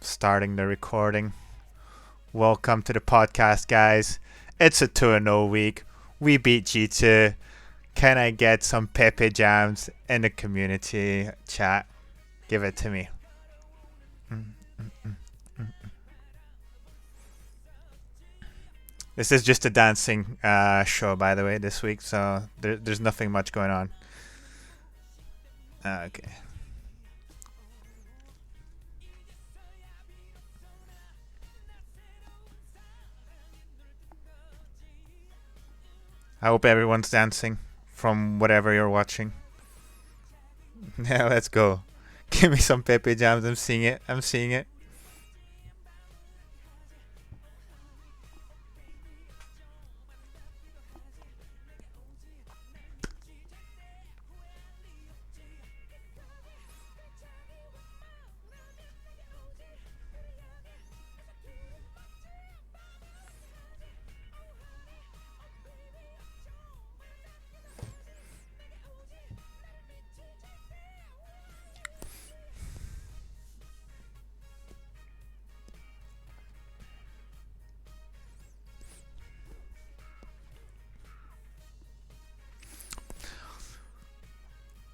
starting the recording. Welcome to the podcast, guys. It's a 2-0 week. We beat G2. Can I get some Pepe Jams in the community chat? Give it to me. This is just a dancing show, by the way, this week, so there's nothing much going on. Okay. I hope everyone's dancing from whatever you're watching. Yeah, let's go. Give me some Pepe Jams. I'm seeing it. I'm seeing it.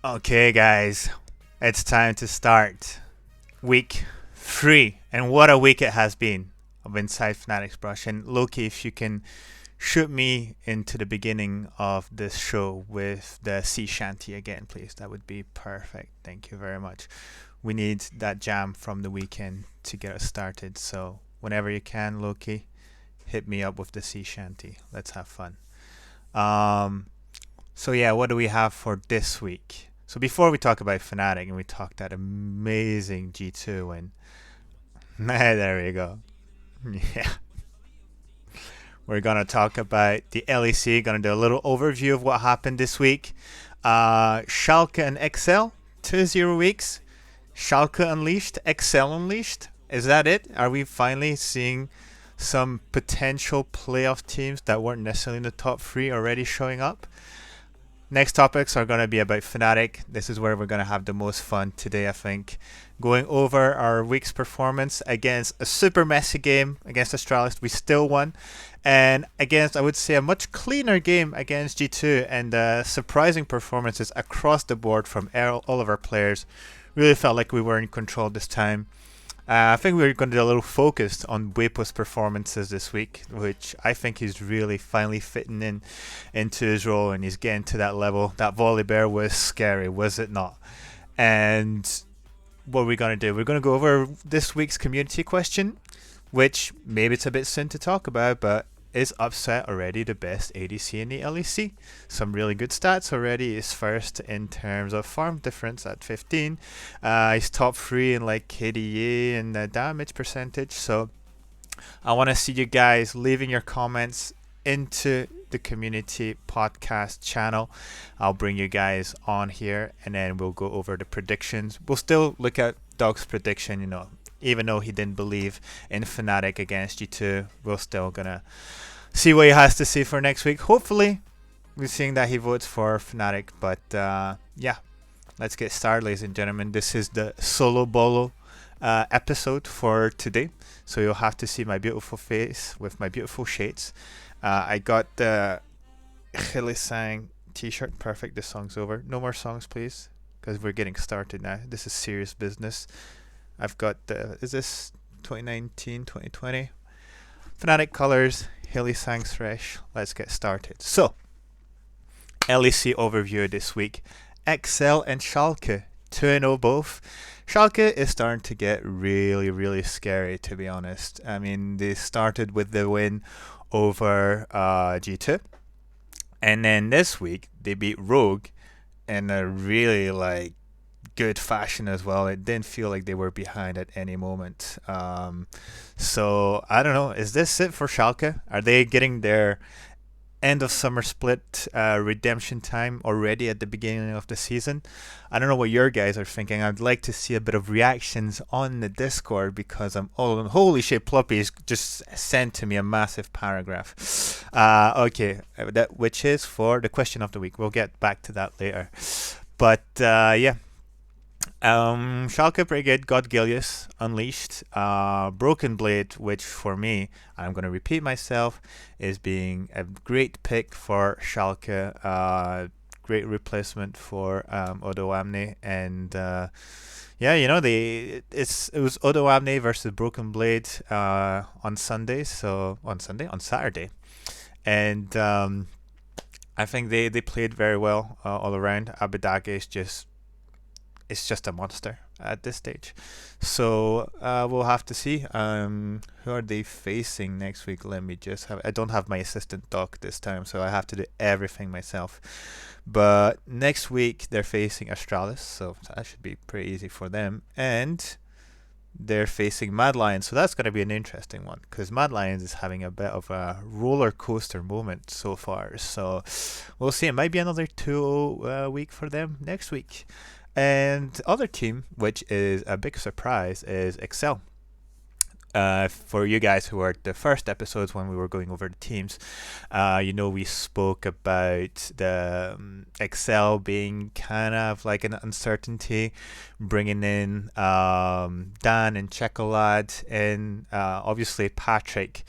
Okay, guys, it's time to start week 3, and what a week it has been of Inside Fnatic's Brush. And Loki, if you can shoot me into the beginning of this show with the sea shanty again, please, that would be perfect. Thank you very much. We need that jam from the weekend to get us started, so whenever you can, Loki, hit me up with the sea shanty. Let's have fun. So yeah, what do we have for this week? So before we talk about Fnatic and we talk that amazing G2 win, there we go. Yeah, we're gonna talk about the LEC. Gonna do a little overview of what happened this week. Schalke and XL, 2-0 weeks. Schalke unleashed, XL unleashed. Is that it? Are we finally seeing some potential playoff teams that weren't necessarily in the top 3 already showing up? Next topics are going to be about Fnatic. This is where we're going to have the most fun today, I think. Going over our week's performance against a super messy game against Astralis. We still won. And against, I would say, a much cleaner game against G2. And surprising performances across the board from all of our players. Really felt like we were in control this time. I think we're going to do a little focused on Bwipo's performances this week, which I think he's really finally fitting into his role, and he's getting to that level. That volley bear was scary, was it not? And what are we going to do? We're going to go over this week's community question, which maybe it's a bit soon to talk about, but is Upset already the best ADC in the LEC? Some really good stats already. He's first in terms of farm difference at 15. He's top 3 in like KDA and damage percentage. So I want to see you guys leaving your comments into the community podcast channel. I'll bring you guys on here and then we'll go over the predictions. We'll still look at Dog's prediction, even though he didn't believe in Fnatic against G2, we're still gonna see what he has to say for next week. Hopefully, we're seeing that he votes for Fnatic. But yeah, let's get started, ladies and gentlemen. This is the solo bolo episode for today. So you'll have to see my beautiful face with my beautiful shades. I got the Hilisang t-shirt. Perfect. This song's over. No more songs, please, because we're getting started now. This is serious business. I've got the, is this 2019, 2020? Fnatic colors, Hilisang Thresh. Let's get started. So, LEC overview this week. XL and Schalke, 2-0 both. Schalke is starting to get really, really scary, to be honest. I mean, they started with the win over G2. And then this week, they beat Rogue in a really, good fashion as well. It didn't feel like they were behind at any moment. So I don't know. Is this it for Schalke? Are they getting their end of summer split redemption time already at the beginning of the season? I don't know what your guys are thinking. I'd like to see a bit of reactions on the Discord because holy shit, Ploppy's just sent to me a massive paragraph. Okay, that which is for the question of the week. We'll get back to that later. But yeah. Schalke pretty good. God Gilius Unleashed. Broken Blade, which for me, I'm going to repeat myself, is being a great pick for Schalke. Great replacement for Odo Amne. And yeah, it was Odo Amne versus Broken Blade on Sunday. So on Saturday. And I think they played very well all around. Abadage is just it's just a monster at this stage. So we'll have to see. Who are they facing next week? Let me just have. I don't have my assistant doc this time, so I have to do everything myself. But next week they're facing Astralis, so that should be pretty easy for them. And they're facing Mad Lions, so that's going to be an interesting one because Mad Lions is having a bit of a roller coaster moment so far. So we'll see. It might be another 2 week for them next week. And the other team, which is a big surprise, is Excel. For you guys who were the first episodes when we were going over the teams, we spoke about the Excel being kind of like an uncertainty, bringing in Dan and Checolad, and obviously Patrick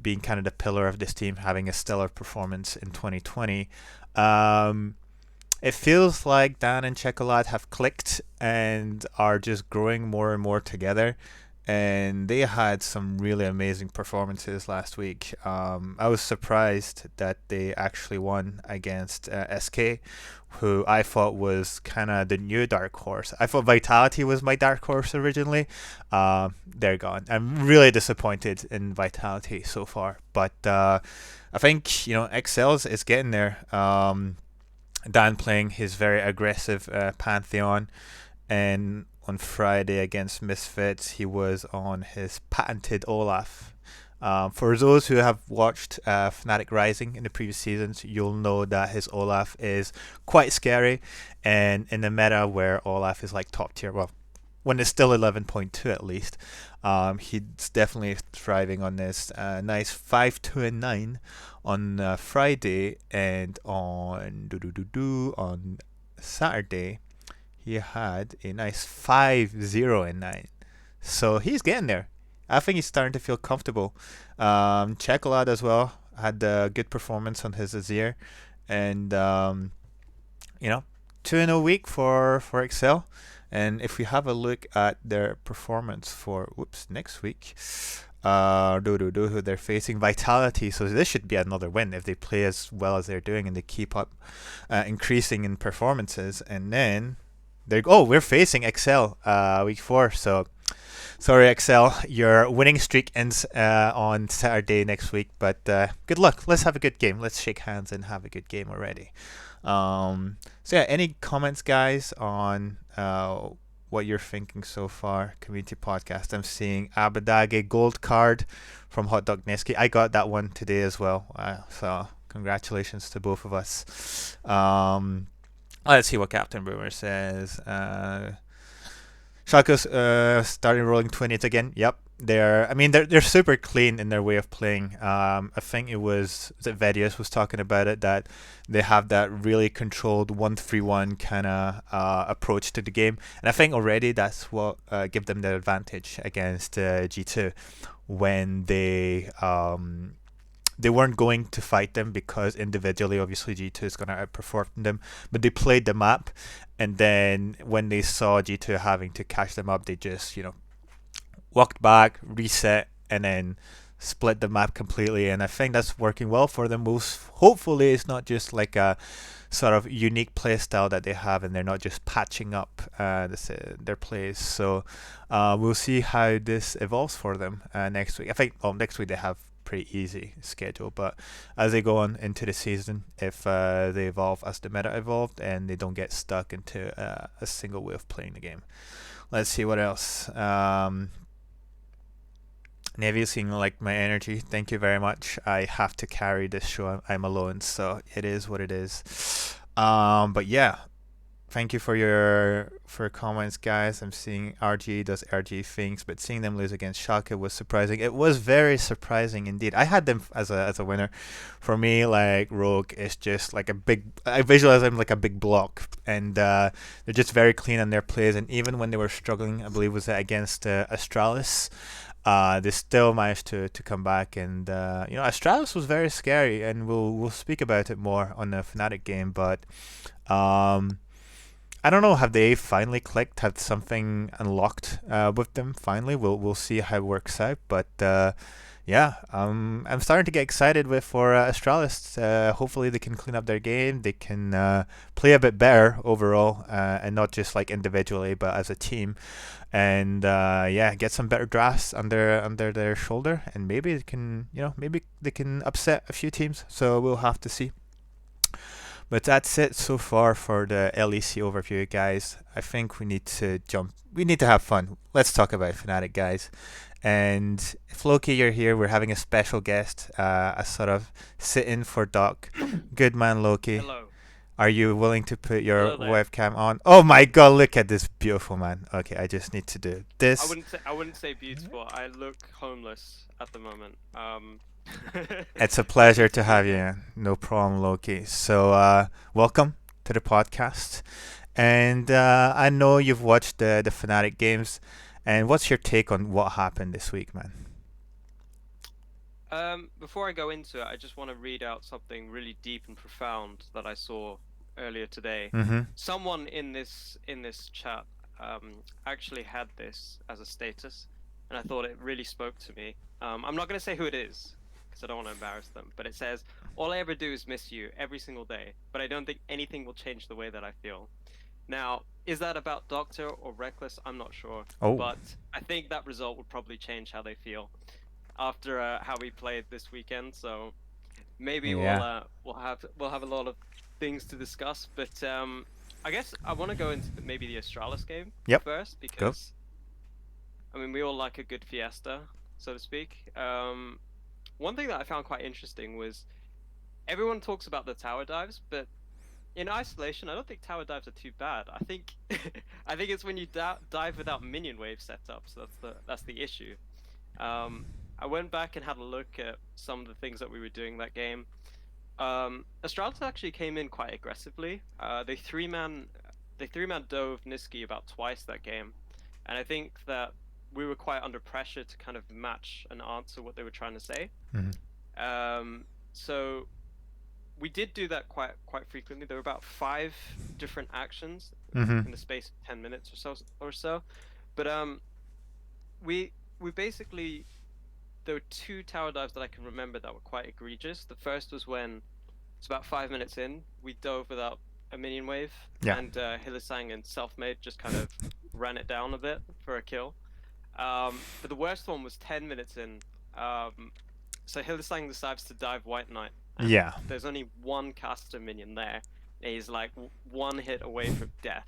being kind of the pillar of this team, having a stellar performance in 2020. It feels like Dan and Checolad have clicked and are just growing more and more together. And they had some really amazing performances last week. I was surprised that they actually won against SK, who I thought was kind of the new dark horse. I thought Vitality was my dark horse originally. They're gone. I'm really disappointed in Vitality so far. But I think, Excels is getting there. Dan playing his very aggressive Pantheon, and on Friday against Misfits, he was on his patented Olaf. For those who have watched Fnatic Rising in the previous seasons, you'll know that his Olaf is quite scary, and in the meta where Olaf is like top tier, well, when it's still 11.2 at least, he's definitely thriving on this. Nice 5-2-9 on Friday, and on Saturday he had a nice 5-0-9. So he's getting there. I think he's starting to feel comfortable. Checolad as well had a good performance on his Azir, and 2-0 week for Excel. And if we have a look at their performance for next week, who they're facing Vitality, so this should be another win if they play as well as they're doing and they keep up increasing in performances. And then we're facing Excel week 4. So sorry, Excel, your winning streak ends on Saturday next week. But good luck. Let's have a good game. Let's shake hands and have a good game already. So yeah, any comments, guys, on what you're thinking so far? Community podcast. I'm seeing Abadage gold card from Hot Dog Neski. I got that one today as well. So congratulations to both of us. Let's see what Captain Boomer says. Schalke starting rolling 20s again. Yep. They're super clean in their way of playing. I think it was Vedius was talking about it, that they have that really controlled 1-3-1 kind of approach to the game, and I think already that's what give them the advantage against G2 when they weren't going to fight them because individually, obviously, G2 is going to outperform them. But they played the map, and then when they saw G2 having to catch them up, they just, walked back, reset, and then split the map completely. And I think that's working well for them. Hopefully, it's not just like a sort of unique play style that they have, and they're not just patching up their plays. So we'll see how this evolves for them next week. I think next week they have pretty easy schedule, but as they go on into the season, if they evolve as the meta evolved and they don't get stuck into a single way of playing the game. Let's see what else. Navy is seeing like my energy. Thank you very much. I have to carry this show. I'm alone, so it is what it is. But yeah, thank you for your comments, guys. I'm seeing RG does RG things, but seeing them lose against Schalke was surprising. It was very surprising indeed. I had them as a winner. For me, like Rogue is just like a big. I visualize them like a big block, and they're just very clean on their plays. And even when they were struggling, I believe was it against Astralis. They still managed to come back, and Astralis was very scary, and we'll speak about it more on the Fnatic game. But um, I don't know. Have they finally clicked? Have something unlocked with them? Finally, we'll see how it works out. But yeah, I'm starting to get excited with for Astralis. Hopefully, they can clean up their game. They can play a bit better overall, and not just like individually, but as a team. And yeah, get some better drafts under their shoulder, and maybe they can maybe they can upset a few teams. So we'll have to see. But that's it so far for the LEC overview, guys. I think we need to jump. We need to have fun. Let's talk about Fnatic, guys. And if Loki, you're here, we're having a special guest, a sort of sit-in for Doc. Good man, Loki. Hello. Are you willing to put your Hello there. webcam on? Oh my God! Look at this beautiful man. Okay, I just need to do I this. wouldn't say I wouldn't say beautiful. I look homeless at the moment. It's a But pleasure good to to be have here. you. No problem, Loki. So, welcome to the podcast. And I know you've watched the Fnatic games. And what's your take on what happened this week, man? Before I go into it, I just want to read out something really deep and profound that I saw earlier today. Mm-hmm. Someone in this chat actually had this as a status, and I thought it really spoke to me. I'm not going to say who it is because I don't want to embarrass them, but it says, "All I ever do is miss you every single day, but I don't think anything will change the way that I feel." Now, is that about Doctor or Reckless? I'm not sure, Oh, but I think that result would probably change how they feel after how we played this weekend. So maybe we'll yeah. we'll have a lot of things to discuss. But I guess I want to go into maybe the Astralis game Yep. first Go. because I mean we all like a good fiesta, so to speak. One thing that I found quite interesting was everyone talks about the tower dives, but in isolation, I don't think tower dives are too bad. I think I think it's when you dive without minion wave setups that's the issue. I went back and had a look at some of the things that we were doing that game. Astralis actually came in quite aggressively. They three man dove Niski about twice that game, and I think that we were quite under pressure to kind of match and answer what they were trying to say. Mm-hmm. So we did do that quite frequently. There were about 5 different actions Mm-hmm. in the space of 10 minutes or so. But we basically there were 2 tower dives that I can remember that were quite egregious. The first was when it's about 5 minutes in, we dove without a minion wave, Yeah. and Hillisang and Selfmade just kind of ran it down a bit for a kill. But the worst one was 10 minutes in. So Hillisang decides to dive White Knight, and Yeah. there's only one caster minion there. And he's like one hit away from death.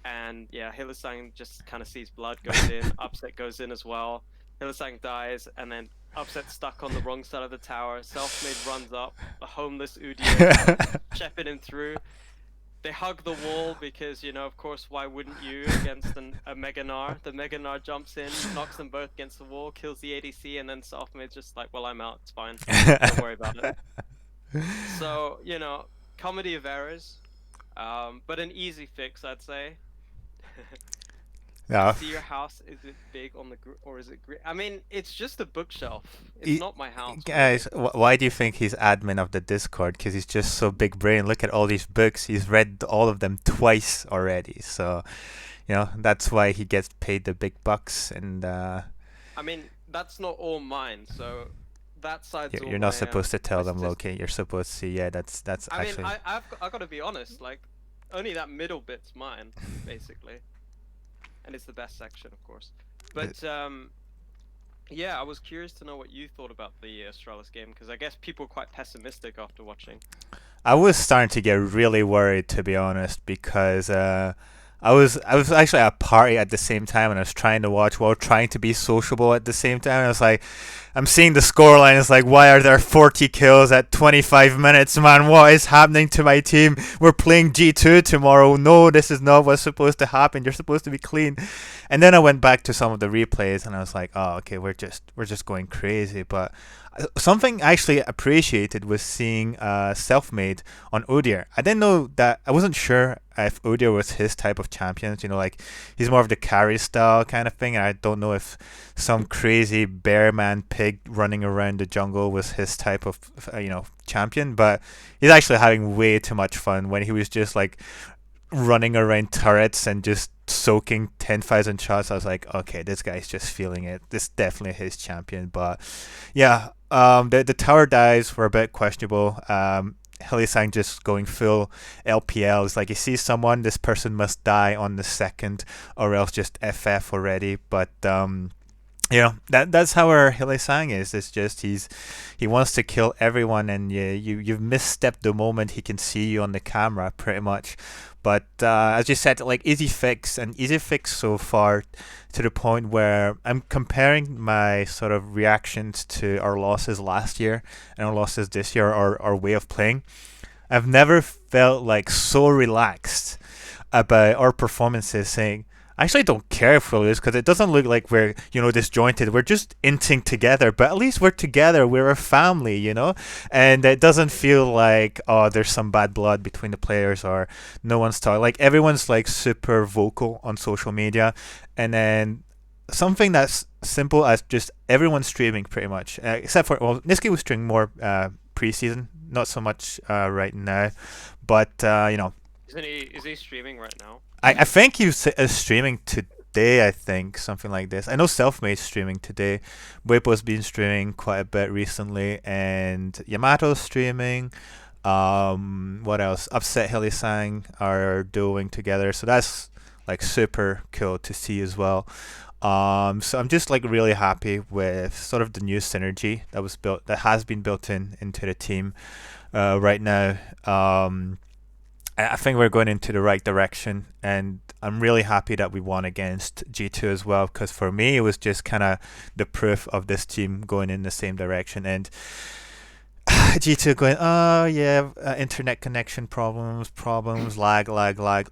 And yeah, Hillisang just kind of sees blood goes in, Upset goes in as well. Hillisang dies, and then Upset stuck on the wrong side of the tower. Selfmade runs up, a homeless Udyr shepherd him through. They hug the wall because, of course, why wouldn't you against a Mega Gnar? The Mega Gnar jumps in, knocks them both against the wall, kills the ADC, and then Selfmade's just like, well, I'm out, it's fine. Don't worry about it. So, comedy of errors, but an easy fix, I'd say. No. See your house, is it big on the or is it I mean, it's just a bookshelf. It's Y- not my house, Guys, really. why do you think he's admin of the Discord? Because he's just so big brain. Look at all these books. He's read all of them twice already. So, that's why he gets paid the big bucks. And I mean, that's not all mine, so that side's all you're not my supposed to tell them, statistics. Loki. You're supposed to. Yeah, that's I mean, actually. I've got to be honest. Like, only that middle bit's mine, basically, and it's the best section, of course. But yeah, I was curious to know what you thought about the Astralis game because I guess people were quite pessimistic after watching. I was starting to get really worried, to be honest, because I was actually at a party at the same time, and I was trying to watch while trying to be sociable at the same time. I was like, I'm seeing the scoreline. It's like, why are there 40 kills at 25 minutes, man? What is happening to my team? We're playing G2 tomorrow. No, this is not what's supposed to happen. You're supposed to be clean. And then I went back to some of the replays, and I was like, oh, okay, we're just going crazy. But something I actually appreciated was seeing Selfmade on Udyr. I didn't know that. I wasn't sure if Udyr was his type of champion. Like he's more of the carry style kind of thing. And I don't know if some crazy bear man pig running around the jungle was his type of champion. But he's actually having way too much fun when he was just like running around turrets and just soaking 10,000 shots. I was like, okay, this guy's just feeling it. This is definitely his champion. But yeah, the tower dives were a bit questionable. Hylissang just going full LPL. It's like he sees someone, this person must die on the second, or else just FF already. But that's how our Hylissang is. It's just he wants to kill everyone, and you've misstepped the moment he can see you on the camera, pretty much. But as you said, like easy fix so far, to the point where I'm comparing my sort of reactions to our losses last year and our losses this year, our way of playing. I've never felt like so relaxed about our performances, saying, I actually don't care if we lose, because it doesn't look like we're disjointed. We're just inting together, but at least we're together. We're a family. And it doesn't feel like, oh, there's some bad blood between the players, or no one's talking. Like everyone's like super vocal on social media, and then something that's simple as just everyone streaming pretty much, except for, well, Niski was streaming more preseason, not so much right now, but Isn't he? Is he streaming right now? I think he was streaming today, I think, something like this. I know Selfmade's streaming today. Bwipo's been streaming quite a bit recently, and Yamato's streaming. What else? Upset Hylissang are doing together, so that's like super cool to see as well. So I'm just like really happy with sort of the new synergy that has been built into the team right now. I think we're going into the right direction, and I'm really happy that we won against G2 as well, because for me it was just kind of the proof of this team going in the same direction. And G2 going, oh yeah, internet connection problems, lag.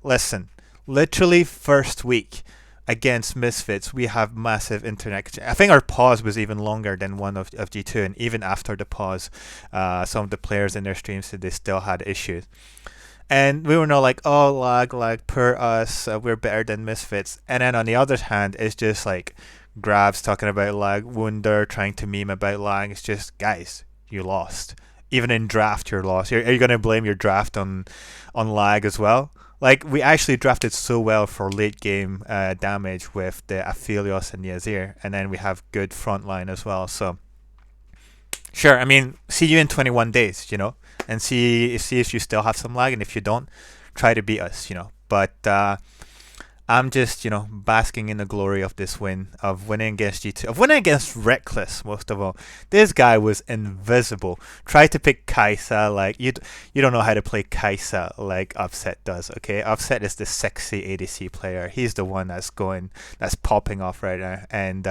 Listen, literally first week against Misfits, we have massive internet. I think our pause was even longer than one of G2, and even after the pause, some of the players in their streams said they still had issues. And we were not like, oh, lag, per us, we're better than Misfits. And then on the other hand, it's just like Grabs talking about lag, Wunder trying to meme about lag. It's just, guys, you lost. Even in draft, you're lost. Are you going to blame your draft on lag as well? Like, we actually drafted so well for late game damage with the Aphelios and the Azir. And then we have good frontline as well. So, sure, I mean, see you in 21 days, and see if you still have some lag, and if you don't, try to beat us. But I'm just basking in the glory of this win, of winning against G2, of winning against Reckless most of all. This guy was invisible. Try to pick Kai'Sa, like you don't know how to play Kai'Sa like Upset does. Okay, Upset is the sexy ADC player. He's the one that's popping off right now, and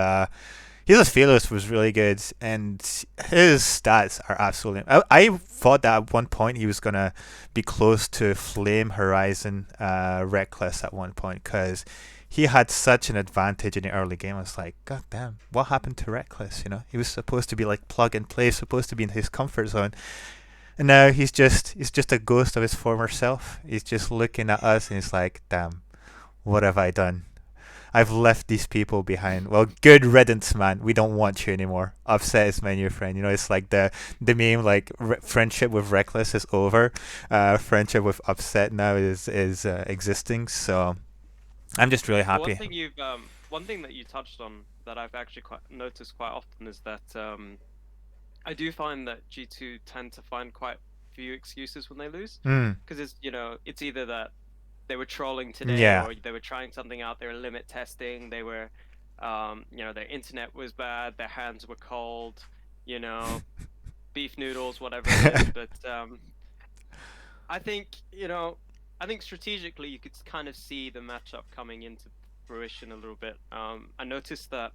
his Aphelios was really good, and his stats are absolutely. I thought that at one point he was gonna be close to Flame Horizon Reckless at one point, because he had such an advantage in the early game. I was like, God damn, what happened to Reckless? He was supposed to be like plug and play, supposed to be in his comfort zone, and now he's just a ghost of his former self. He's just looking at us, and he's like, damn, what have I done? I've left these people behind. Well, good riddance, man. We don't want you anymore. Upset is my new friend. It's like the meme, like friendship with Reckless is over. Friendship with Upset now is existing. So I'm just really happy. One thing that you touched on that I've actually quite noticed quite often is that I do find that G2 tend to find quite few excuses when they lose, because it's either that they were trolling today, or they were trying something out. They were limit testing. They were, their internet was bad. Their hands were cold. Beef noodles, whatever it is. But I think strategically you could kind of see the matchup coming into fruition a little bit. I noticed that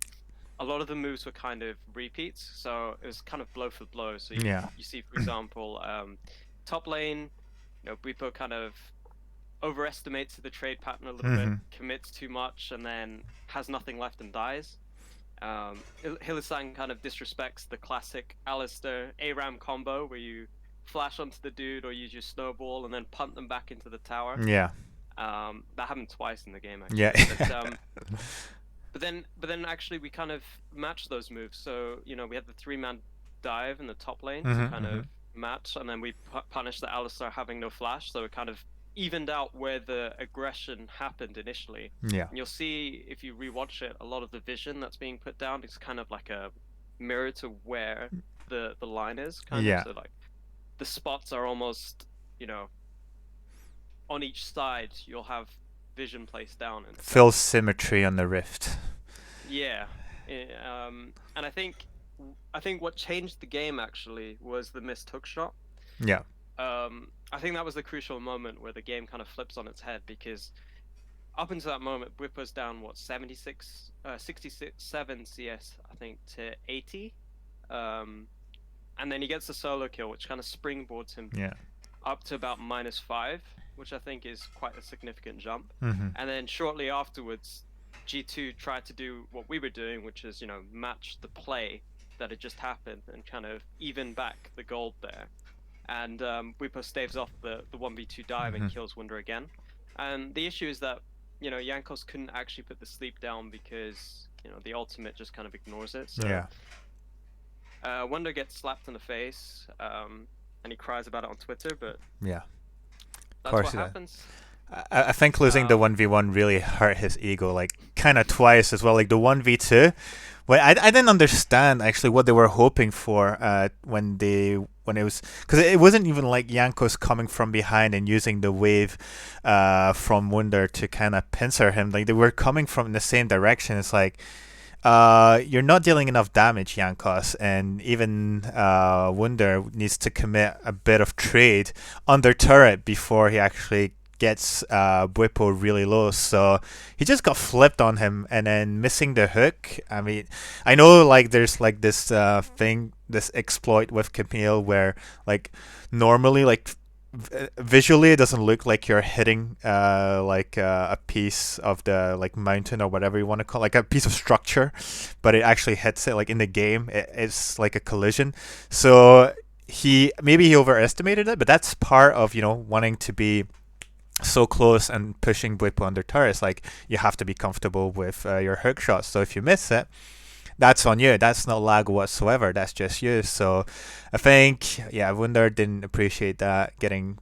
a lot of the moves were kind of repeats, so it was kind of blow for blow. So Yeah. you see, for example, top lane, Bwipo kind of overestimates the trade pattern a little bit, Hmm. commits too much, and then has nothing left and dies. Hylissang kind of disrespects the classic Alistair ARAM combo where you flash onto the dude or use your snowball and then punt them back into the tower. Yeah. That happened twice in the game Yeah. actually, but then actually we kind of matched those moves. So we had the three-man dive in the top lane to Hmm. kind Hmm. of match, and then we punished the Alistar having no flash, so it kind of evened out where the aggression happened initially. Yeah. And you'll see if you rewatch it, a lot of the vision that's being put down is kind of like a mirror to where the line is, kind of. Yeah. So like the spots are almost, you know, on each side. You'll have vision placed down in a Full sense. symmetry on the rift. Yeah, and I think what changed the game actually was the missed hook shot. Yeah. I think that was the crucial moment where the game kind of flips on its head because up until that moment, Whip down what 76, 67 CS I think to 80, um, and then he gets the solo kill, which kind of springboards him Yeah. up to about -5, which I think is quite a significant jump. Hmm. And then shortly afterwards, G2 tried to do what we were doing, which is, match the play that had just happened and kind of even back the gold there. And Bwipo staves off the 1v2 dive and Hmm. kills Wunder again. And the issue is that, Jankos couldn't actually put the sleep down because, the ultimate just kind of ignores it. So Yeah. Wunder gets slapped in the face, and he cries about it on Twitter, but Yeah. Of that's course what he does. happens. I think losing the Um, 1v1 really hurt his ego, like kind of twice as well. Like the 1v2, well, I didn't understand actually what they were hoping for when it was, because it wasn't even like Jankos coming from behind and using the wave from Wunder to kind of pincer him. Like they were coming from the same direction. It's like you're not dealing enough damage, Jankos, and even Wunder needs to commit a bit of trade under turret before he actually gets Bwipo really low. So he just got flipped on him, and then missing the hook. I mean, I know like there's like this thing, this exploit with Camille where like normally like visually it doesn't look like you're hitting a piece of the like mountain or whatever you want to call it, like a piece of structure, but it actually hits it like in the game. It's like a collision. So he overestimated it, but that's part of wanting to be so close and pushing Bwipo under turrets. Like you have to be comfortable with your hook shots. So if you miss it, that's on you. That's not lag whatsoever. That's just you. So I think, yeah, Wunder didn't appreciate that, getting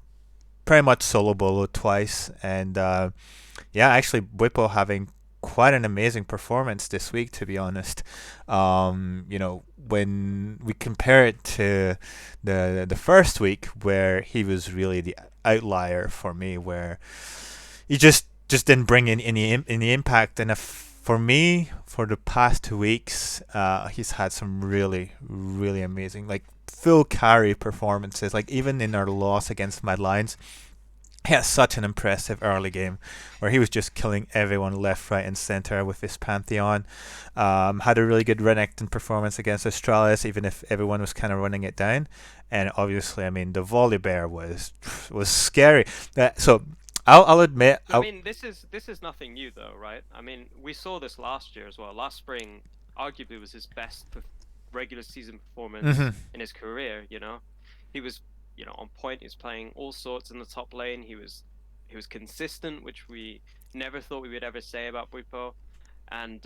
pretty much solo bolo twice. And yeah, actually, Bwipo having quite an amazing performance this week, to be honest. When we compare it to the first week, where he was really the outlier for me, where he just didn't bring in any impact. And for me, for the past 2 weeks, he's had some really really amazing, like full carry performances. Like even in our loss against Mad Lions, he had such an impressive early game where he was just killing everyone left, right, and center with his Pantheon. Had a really good Renekton performance against Astralis, even if everyone was kind of running it down. And obviously, I mean, the Volibear was scary. So I'll admit, I mean, this is nothing new though, right? I mean, we saw this last year as well. Last spring, arguably was his best regular season performance mhm, in his career. He was, on point. He was playing all sorts in the top lane. He was consistent, which we never thought we would ever say about Bwipo. And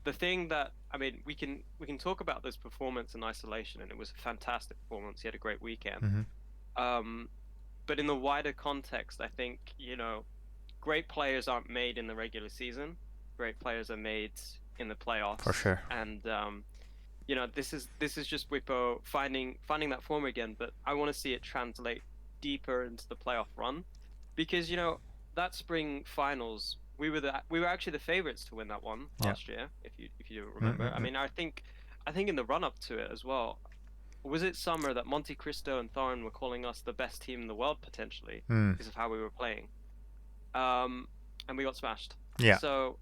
the thing that I mean, we can talk about this performance in isolation, and it was a fantastic performance. He had a great weekend. mhm, Um, but in the wider context, I think, great players aren't made in the regular season. Great players are made in the for playoffs. sure. And this is just Whippo finding that form again. But I want to see it translate deeper into the playoff run, because that spring finals we were actually the favorites to win that one Yeah. last year. If you remember, I Mm-mm-mm. mean, I think in the run up to it as well, was it summer that Monte Cristo and Thorin were calling us the best team in the world potentially Mm. because of how we were playing, um, and we got smashed. Yeah. So,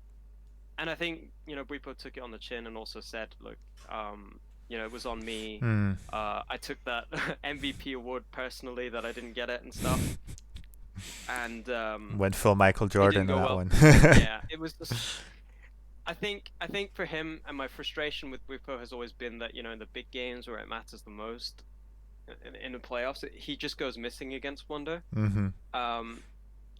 and I think Bwipo took it on the chin and also said, look, it was on me. Mm. I took that MVP award personally that I didn't get it and stuff, and Went full Michael it didn't Jordan on go that well one. for me. Yeah, it was just. I think for him and my frustration with Bwipo has always been that in the big games where it matters the most in the playoffs, he just goes missing against Wonder. Hmm. Um,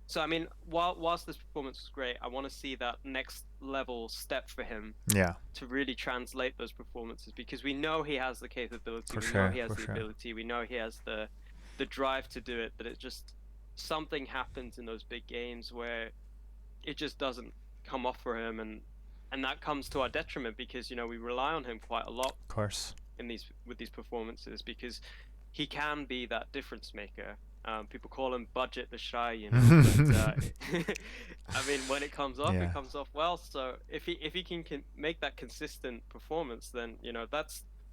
so I mean, whilst this performance was great, I want to see that next level step for him Yeah, to really translate those performances because we know he has the capability, for we know sure, he has for the sure. ability, we know he has the drive to do it, but it just something happens in those big games where it just doesn't come off for him and that comes to our detriment because we rely on him quite a lot Of course. in these with these performances because he can be that difference maker. People call him budget the shy, but I mean, when it comes off, it Yeah, comes off well. So if he can make that consistent performance, then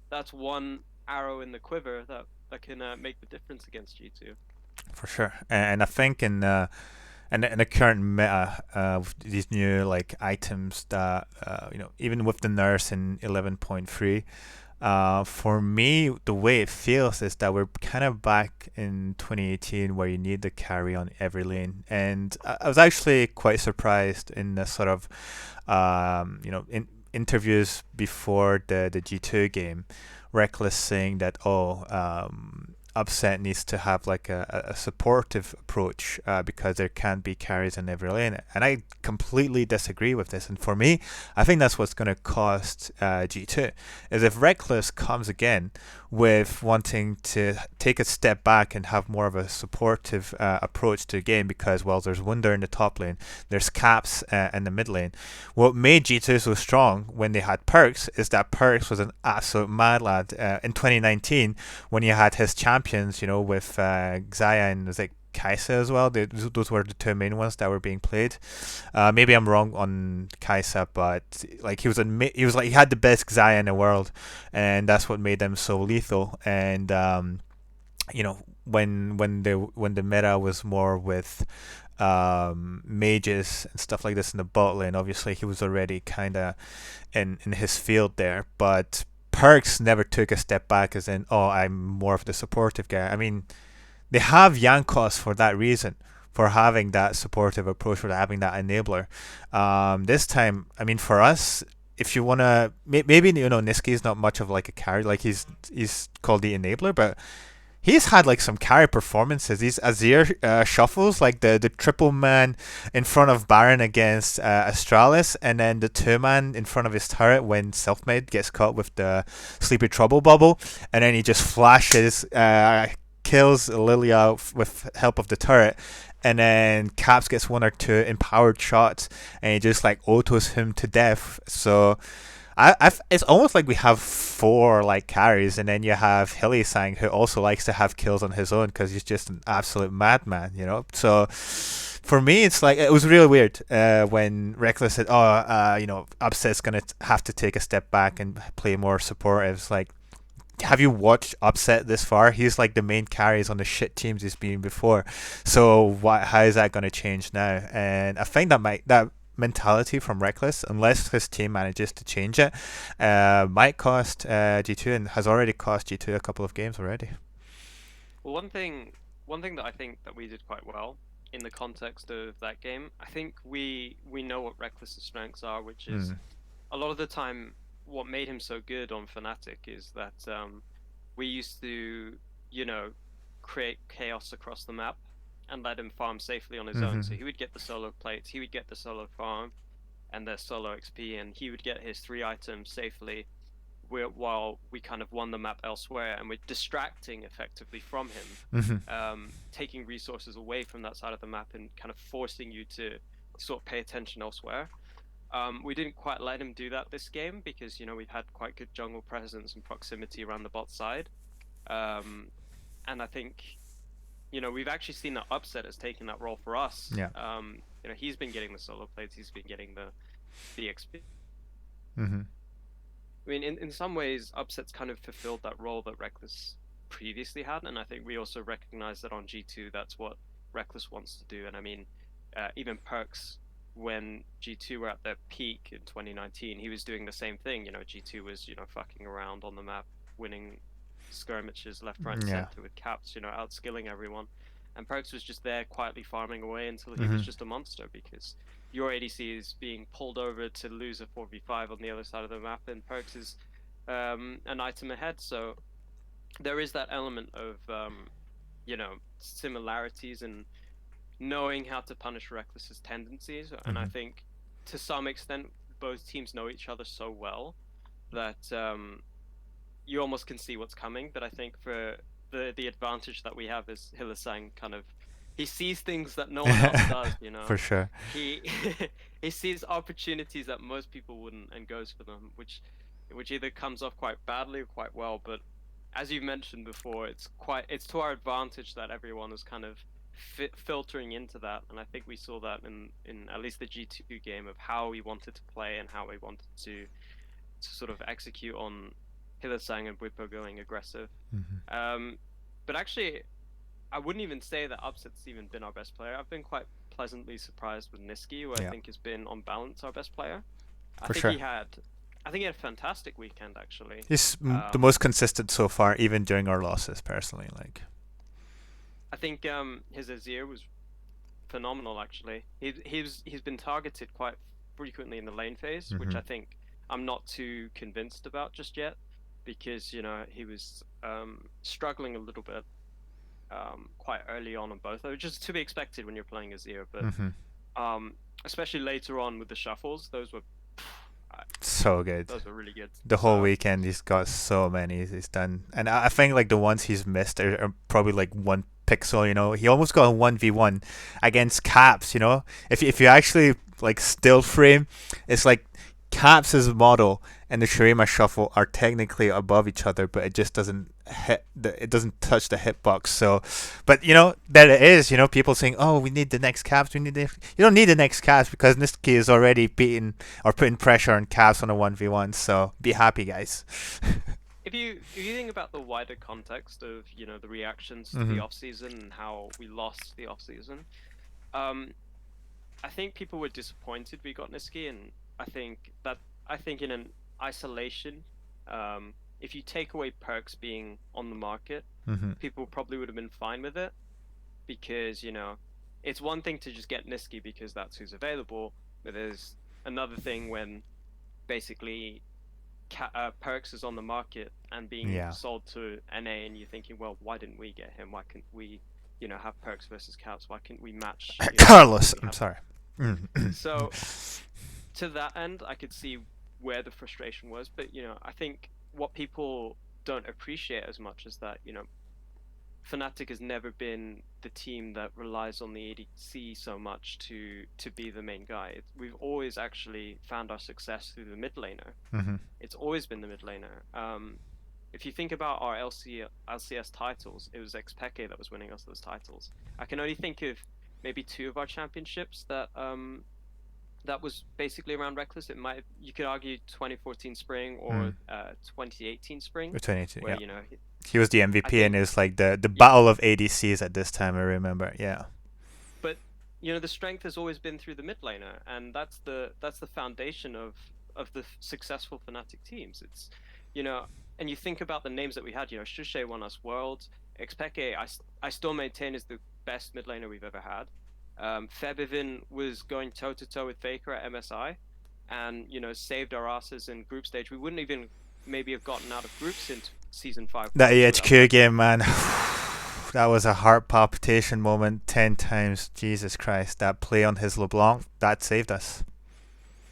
that's one arrow in the quiver that can make the difference against G2. for sure. And I think in the current meta, with these new like items that even with the nurse in 11.3, for me the way it feels is that we're kind of back in 2018 where you need the carry on every lane, and I was actually quite surprised in the sort of in interviews before the G2 game, Reckless saying that Upset needs to have like a supportive approach, because there can't be carries in every lane, and I completely disagree with this. And for me, I think that's what's going to cost G2 is if Reckless comes again with wanting to take a step back and have more of a supportive approach to the game, because there's Wunder in the top lane, there's Caps in the mid lane. What made G2 so strong when they had Perks is that Perks was an absolute mad lad in 2019 when you had his champions, with Xayah and was it Kaisa as well. Those were the two main ones that were being played. Maybe I'm wrong on Kaisa, but like he was like he had the best Xayah in the world, and that's what made them so lethal. And when the meta was more with mages and stuff like this in the bot lane, obviously he was already kind of in his field there, but Perks never took a step back as in, oh, I'm more of the supportive guy. I mean, they have Yankos for that reason, for having that supportive approach, for having that enabler. This time, I mean, for us, if you wanna, maybe Niski is not much of like a carry, like he's called the enabler, but he's had like some carry performances. These Azir shuffles, like the triple man in front of Baron against Astralis, and then the two man in front of his turret when Selfmade gets caught with the Sleepy Trouble bubble, and then he just flashes, kills Lilia with help of the turret. And then Caps gets one or two empowered shots, and he just like autos him to death. So it's almost like we have four like carries, and then you have Hilly-sang who also likes to have kills on his own because he's just an absolute madman. So for me, it's like it was really weird when Reckless said, "Oh, Upset's gonna have to take a step back and play more supportive." It's like, have you watched Upset this far? He's like the main carries on the shit teams he's been before. So how is that going to change now? And I think that mentality from Reckless, unless his team manages to change it, might cost G2, and has already cost G2 a couple of games already. Well, one thing that I think that we did quite well in the context of that game, I think we know what Reckless's strengths are, which is Mm. a lot of the time what made him so good on Fnatic is that we used to, you know, create chaos across the map and let him farm safely on his own. So Mm-hmm. he would get the solo plates, he would get the solo farm and the solo XP, and he would get his 3 items safely while we kind of won the map elsewhere, and we're distracting effectively from him, Mm-hmm. taking resources away from that side of the map and kind of forcing you to sort of pay attention elsewhere. We didn't quite let him do that this game because we've had quite good jungle presence and proximity around the bot side, um, and I think we've actually seen that Upset has taken that role for us. Yeah. He's been getting the solo plates, he's been getting the XP. Mm-hmm. I mean, in some ways, Upset's kind of fulfilled that role that Reckless previously had, and I think we also recognize that on G2, that's what Reckless wants to do. And I mean, even Perks when G2 were at their peak in 2019, he was doing the same thing. G2 was, fucking around on the map, winning skirmishes left, right, and Yeah. center with caps, outskilling everyone. And Perks was just there quietly farming away until he was Hmm. just a monster because your ADC is being pulled over to lose a 4v5 on the other side of the map, and Perks is an item ahead. So there is that element of, similarities and knowing how to punish Reckless's tendencies. And I Hmm. think to some extent, both teams know each other so well that you almost can see what's coming. But I think for the advantage that we have is Hylissang kind of he sees things that no one else does. For sure. He he sees opportunities that most people wouldn't and goes for them, which either comes off quite badly or quite well. But as you mentioned before, it's to our advantage that everyone is kind of filtering into that, and I think we saw that in at least the G2 game of how we wanted to play and how we wanted to sort of execute on Hylissang and Bwipo going aggressive. Hmm. Um, but actually, I wouldn't even say that Upset's even been our best player. I've been quite pleasantly surprised with Niski, who I Yeah, think has been on balance our best player. I for think he sure. had, I think he had a fantastic weekend actually. He's the Um, most consistent so far, even during our losses. Personally, like. I think his Azir was phenomenal actually. He's been targeted quite frequently in the lane phase, which Hmm. I think I'm not too convinced about just yet, because he was struggling a little bit quite early on both, which is to be expected when you're playing Azir. But Hmm. um, especially later on with the shuffles, uh, So good. those were really good. The whole So weekend, he's got so many he's done, and I think like the ones he's missed are probably like one pixel. He almost got a 1v1 against Caps. If you actually like still frame, it's like Caps' model and the Shurima shuffle are technically above each other, but it just doesn't it doesn't touch the hitbox. So, but that it is. People saying, "Oh, we need the next Caps. We need the." You don't need the next Caps because Niski is already beating or putting pressure on Caps on a 1v1. So be happy, guys. if you think about the wider context of the reactions to the Hmm. off season and how we lost the off season, um, I think people were disappointed we got Niski, and I think that I think in an isolation, if you take away Perks being on the market, Hmm. people probably would have been fine with it, because it's one thing to just get Niski because that's who's available, but there's another thing when basically Perks is on the market and being Yeah. sold to NA, and you're thinking, well, why didn't we get him? Why couldn't we, have Perks versus Caps? Why couldn't we match, what Carlos, we I'm have? sorry. Mm. So to that end, I could see where the frustration was, but I think what people don't appreciate as much is that Fnatic has never been the team that relies on the ADC so much to be the main guy. We've always actually found our success through the mid laner. Hmm. It's always been the mid laner. If you think about our LCS titles, it was Xpeke that was winning us those titles. I can only think of maybe two of our championships that was basically around Reckless. You could argue 2014 Spring or Mm. 2018 Spring, 22, where yeah. He was the I MVP, and think it was like the yeah, battle of ADCs at this time. I remember. Yeah. but the strength has always been through the mid laner, and that's the foundation of the successful Fnatic teams. It's you know, and you think about the names that we had. Shushe won us Worlds. Xpeke, I still maintain is the best mid laner we've ever had. Febivin was going toe to toe with Faker at MSI, and saved our asses in group stage. We wouldn't even maybe have gotten out of groups in season 5 That Worlds without EHQ Febivin. game, man. That was a heart palpitation moment 10 times. Jesus Christ. That play on his LeBlanc, that saved us.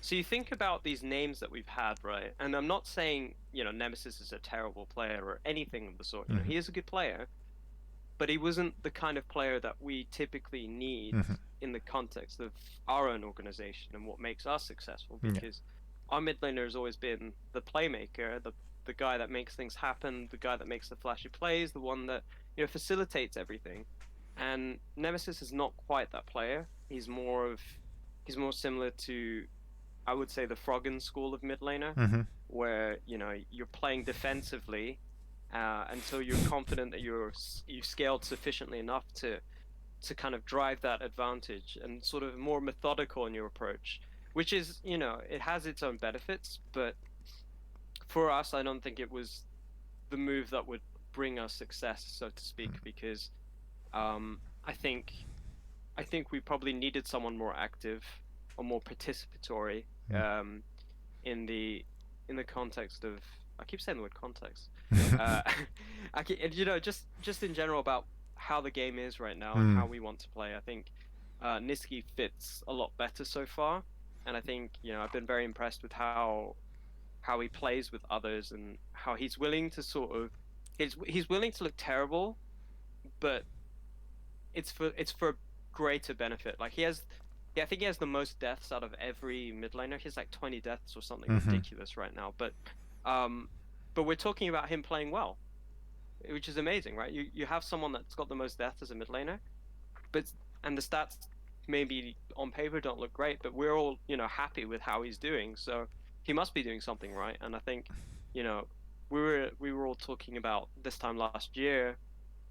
So you think about these names that we've had, right? And I'm not saying, Nemesis is a terrible player or anything of the sort. Hmm. He is a good player, but he wasn't the kind of player that we typically need Hmm. in the context of our own organization and what makes us successful, Yeah. because our mid laner has always been the playmaker, the guy that makes things happen, the guy that makes the flashy plays, the one that, facilitates everything. And Nemesis is not quite that player. He's more similar to, I would say, the Froggen school of mid laner, Hmm. where you're playing defensively until you're confident that you've scaled sufficiently enough to kind of drive that advantage and sort of more methodical in your approach, which is, it has its own benefits, but for us, I don't think it was the move that would bring us success, so to speak, because um, I think I think we probably needed someone more active or more participatory um, in the in the context of, I keep saying the word context. Uh, just in general about how the game is right now and how Mm. we want to play. I think Niski fits a lot better so far, and I think I've been very impressed with how he plays with others and how he's willing to sort of he's willing to look terrible, but it's for greater benefit. Like yeah, I think he has the most deaths out of every mid laner. He has like 20 deaths or something Mm-hmm. ridiculous right now. Um, but we're talking about him playing well, which is amazing, right? You have someone that's got the most deaths as a mid laner, but and the stats maybe on paper don't look great, but we're all happy with how he's doing. So he must be doing something right. And I think you know we were all talking about this time last year,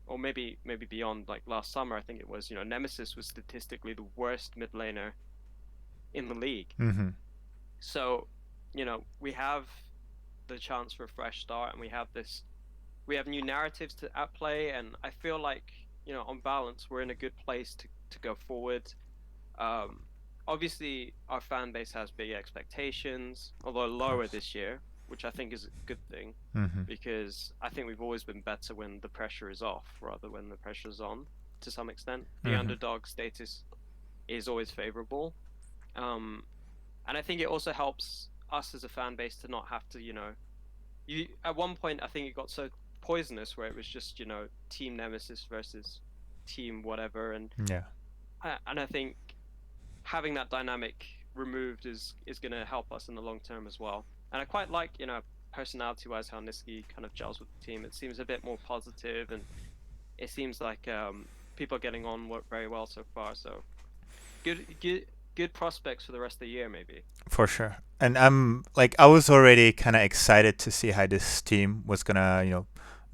or maybe beyond, like last summer. I think it was, Nemesis was statistically the worst mid laner in the league. Mm-hmm. So we have the chance for a fresh start, and we have new narratives to at play, and I feel like on balance we're in a good place to go forward. um Obviously our fan base has big expectations, although Of lower course. this year, which I think is a good thing, Mm-hmm. because I think we've always been better when the pressure is off rather when the pressure is on. To some extent, the Mm-hmm. underdog status is always favorable. um and I think it also helps us as a fan base to not have to, you at one point I think it got so poisonous where it was just, team Nemesis versus team whatever. Yeah. And I think having that dynamic removed is going to help us in the long term as well. And I quite like, personality wise, how Niski kind of gels with the team. It seems a bit more positive, and it seems like people are getting on very well so far. So good prospects for the rest of the year, maybe. For sure. And I'm like, I was already kind of excited to see how this team was gonna,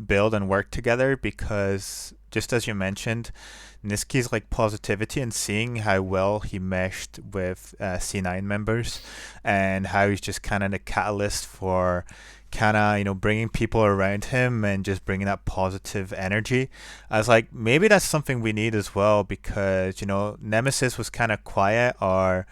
build and work together because just as you mentioned, Niski's like positivity and seeing how well he meshed with C9 members and how he's just kind of the catalyst for kind of bringing people around him and just bringing that positive energy. I was like, maybe that's something we need as well because Nemesis was kind of quiet or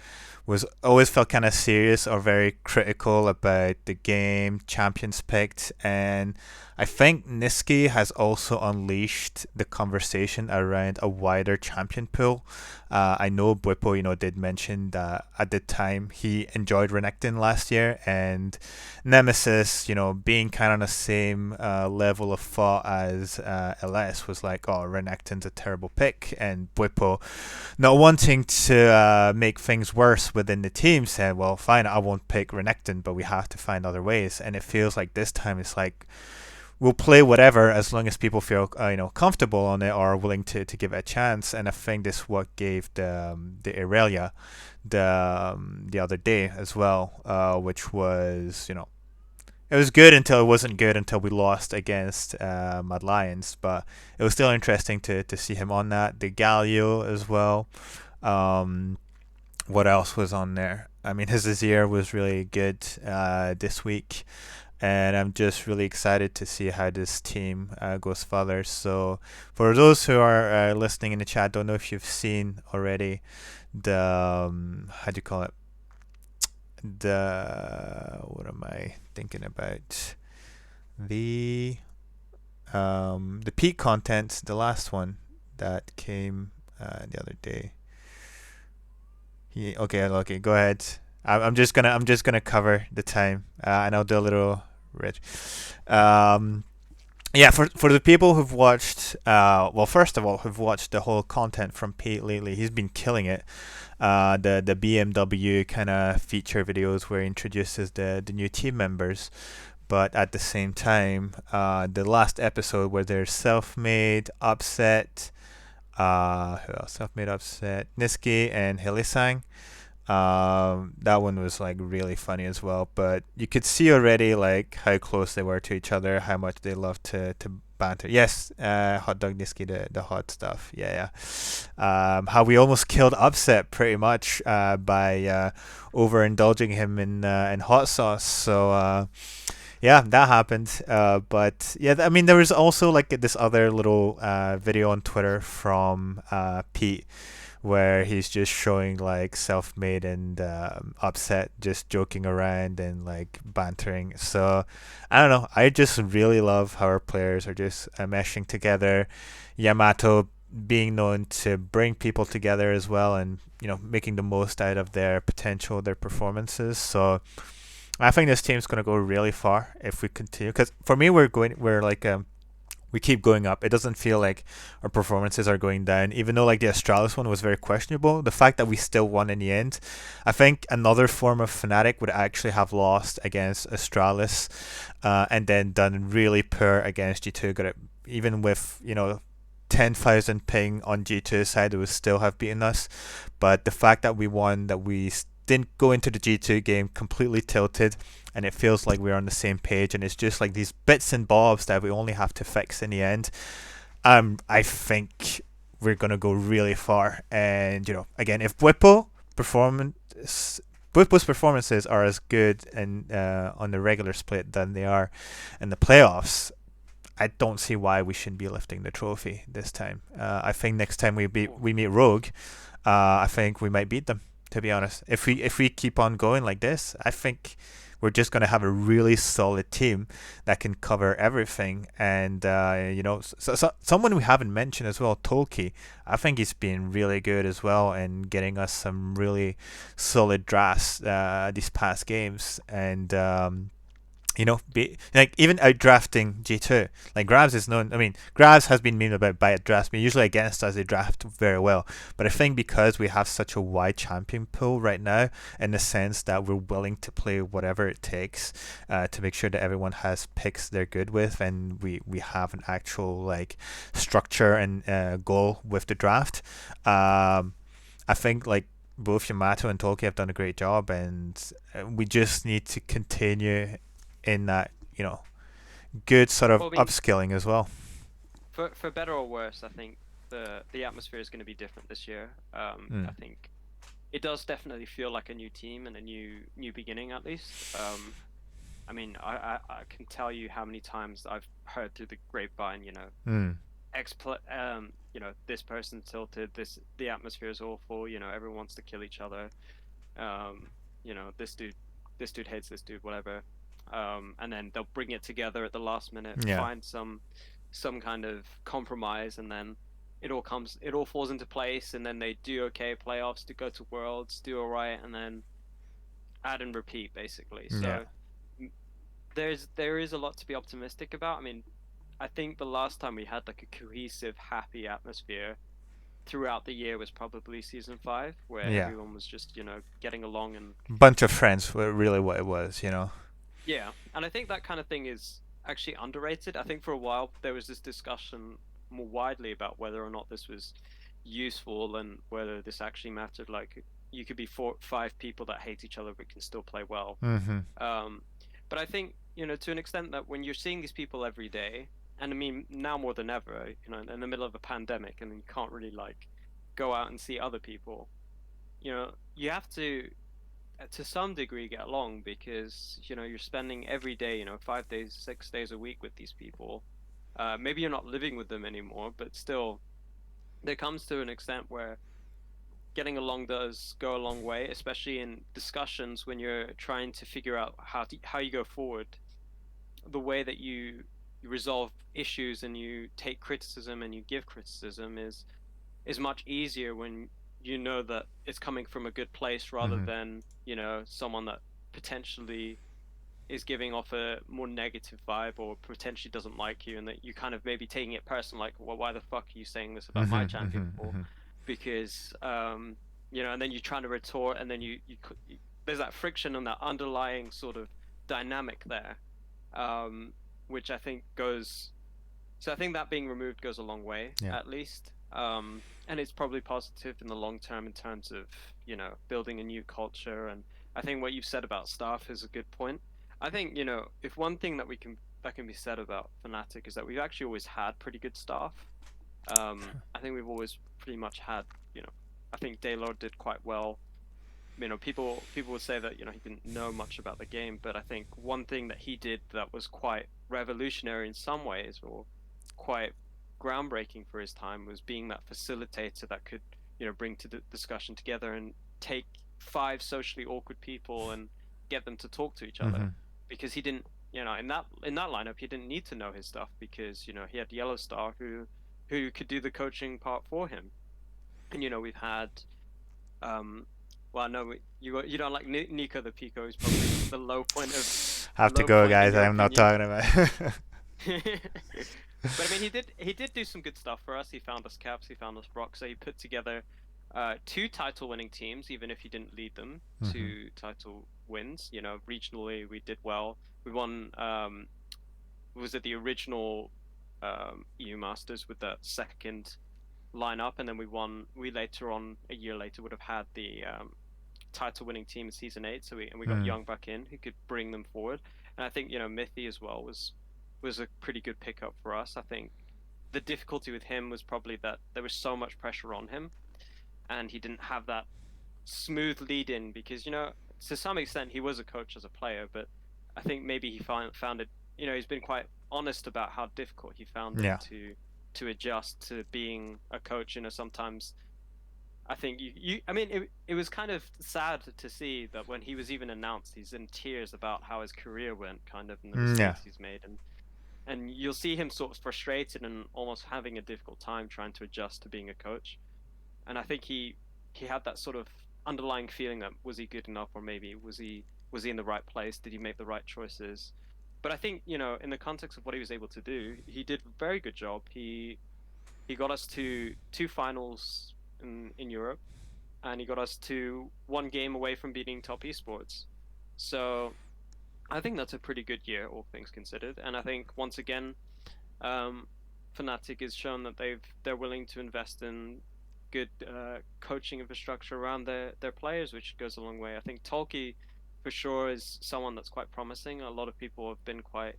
was always felt kind of serious or very critical about the game champions picked, and I think Niski has also unleashed the conversation around a wider champion pool. I know Bwipo, did mention that at the time he enjoyed Renekton last year, and Nemesis, being kind of on the same level of thought as LS was like, oh, Renekton's a terrible pick, and Bwipo, not wanting to make things worse within the team, said, well, fine, I won't pick Renekton, but we have to find other ways. And it feels like this time it's like, we'll play whatever as long as people feel comfortable on it or are willing to give it a chance. And I think this is what gave the Irelia the other day as well, which was it was good until it wasn't good until we lost against Mad Lions, but it was still interesting to see him on that. The Galio as well. Um, what else was on there? I mean, his Azir was really good this week, and I'm just really excited to see how this team goes further. So, for those who are listening in the chat, don't know if you've seen already the how do you call it? The what am I thinking about? The the peak content, the last one that came the other day. Okay, go ahead. I'm just gonna cover the time, and I'll do a little rich. Um, yeah, for the people who've watched, well, first of all, who've watched the whole content from Pete lately, he's been killing it. The BMW kind of feature videos where he introduces the new team members, but at the same time, the last episode where they're self-made, upset, who else? Self-made, upset, Niski and Hilisang. That one was like really funny as well. But you could see already like how close they were to each other, how much they loved to banter. Yes, hot dog Niski, the hot stuff. Yeah, yeah. How we almost killed Upset pretty much by overindulging him in hot sauce. So yeah, that happened. But yeah, I mean, there was also like this other little video on Twitter from Pete where he's just showing like self-made and upset, just joking around and like bantering. So I don't know. I just really love how our players are just meshing together. Yamato being known to bring people together as well, and making the most out of their potential, their performances. So I think this team's going to go really far if we continue. Because for me, we're like we keep going up. It doesn't feel like our performances are going down, even though like the Astralis one was very questionable. The fact that we still won in the end, I think another form of Fnatic would actually have lost against Astralis, and then done really poor against G2. Got it, even with 10,000 ping on G2 side, it would still have beaten us. But the fact that we won, that we didn't go into the G2 game completely tilted, and it feels like we're on the same page, and it's just like these bits and bobs that we only have to fix in the end. I think we're gonna go really far, and again, if Bwipo's performances are as good and on the regular split than they are in the playoffs, I don't see why we shouldn't be lifting the trophy this time. I think next time we meet Rogue, I think we might beat them. To be honest, if we keep on going like this, I think we're just gonna have a really solid team that can cover everything. And someone we haven't mentioned as well, Tolki. I think he's been really good as well and getting us some really solid drafts these past games. And like even out drafting G2. Like Grabs is known. I mean, Grabs has been memed about by drafts, but usually against us they draft very well. But I think because we have such a wide champion pool right now, in the sense that we're willing to play whatever it takes to make sure that everyone has picks they're good with, and we have an actual like structure and goal with the draft. I think like both Yamato and Tolkien have done a great job, and we just need to continue in that good sort of Well, I mean, upskilling as well. for better or worse, I think the atmosphere is going to be different this year. I think it does definitely feel like a new team and a new beginning at least. I mean, I can tell you how many times I've heard through the grapevine, this person tilted, the atmosphere is awful, everyone wants to kill each other. This dude hates this dude, whatever. And then they'll bring it together at the last minute, Yeah. find some kind of compromise, and then it all falls into place, and then they do okay playoffs, to go to Worlds, do all right, and then add and repeat basically. Yeah. So there is a lot to be optimistic about. I mean, I think the last time we had like a cohesive, happy atmosphere throughout the year was probably season 5, where Yeah. everyone was just getting along and Bunch of friends were really what it was. yeah. And I think that kind of thing is actually underrated. I think for a while there was this discussion more widely about whether or not this was useful and whether this actually mattered. Like you could be 4 5 people that hate each other but can still play well. Mm-hmm. But I think to an extent that when you're seeing these people every day, and I mean now more than ever, in the middle of a pandemic, and you can't really like go out and see other people. You have to some degree get along, because you're spending every day 5 days 6 days a week with these people. Maybe you're not living with them anymore, but still there comes to an extent where getting along does go a long way, especially in discussions when you're trying to figure out how you go forward. The way that you resolve issues and you take criticism and you give criticism is much easier when you know that it's coming from a good place, rather Mm-hmm. than someone that potentially is giving off a more negative vibe, or potentially doesn't like you, and that you kind of maybe taking it personal, like, well, why the fuck are you saying this about my Mm-hmm. champion Mm-hmm. for? Mm-hmm. Because and then you're trying to retort, and then there's that friction and that underlying sort of dynamic there, um, which I think goes. So I think that being removed goes a long way, Yeah. at least. And it's probably positive in the long term in terms of building a new culture. And I think what you've said about staff is a good point. I think if one thing that we can that can be said about Fnatic is that we've actually always had pretty good staff. I think we've always pretty much had, I think Daylord did quite well. People would say that he didn't know much about the game, but I think one thing that he did that was quite revolutionary in some ways, or quite groundbreaking for his time, was being that facilitator that could bring to the discussion together and take five socially awkward people and get them to talk to each other. Mm-hmm. Because he didn't, in that lineup, he didn't need to know his stuff, because he had Yellow Star who could do the coaching part for him. And we've had well, no, you don't like Nico the Pico, who's probably the low point of Have to low go, point in guys. your I'm not opinion. talking about. But I mean, he did do some good stuff for us. He found us caps, he found us Brock, so he put together two title-winning teams, even if he didn't lead them Mm-hmm. to title wins. Regionally we did well. We won. Was it the original EU Masters with the second lineup, and then we won. We later on, a year later, would have had the title-winning team in season 8. So we got Young back in, who could bring them forward. And I think Mithy as well was a pretty good pickup for us. I think the difficulty with him was probably that there was so much pressure on him, and he didn't have that smooth lead in, because to some extent he was a coach as a player, but I think maybe he found it. He's been quite honest about how difficult he found Yeah. it to adjust to being a coach. Sometimes I think I mean, it was kind of sad to see that when he was even announced, he's in tears about how his career went, kind of, and the Yeah. mistakes he's made, and you'll see him sort of frustrated and almost having a difficult time trying to adjust to being a coach. And I think he had that sort of underlying feeling that, was he good enough, or maybe was he in the right place? Did he make the right choices? But I think in the context of what he was able to do, he did a very good job. He got us to 2 finals in Europe, and he got us to 1 game away from beating top esports. So I think that's a pretty good year, all things considered. And I think once again, Fnatic has shown that they're willing to invest in good coaching infrastructure around their players, which goes a long way. I think Tolki, for sure, is someone that's quite promising. A lot of people have been quite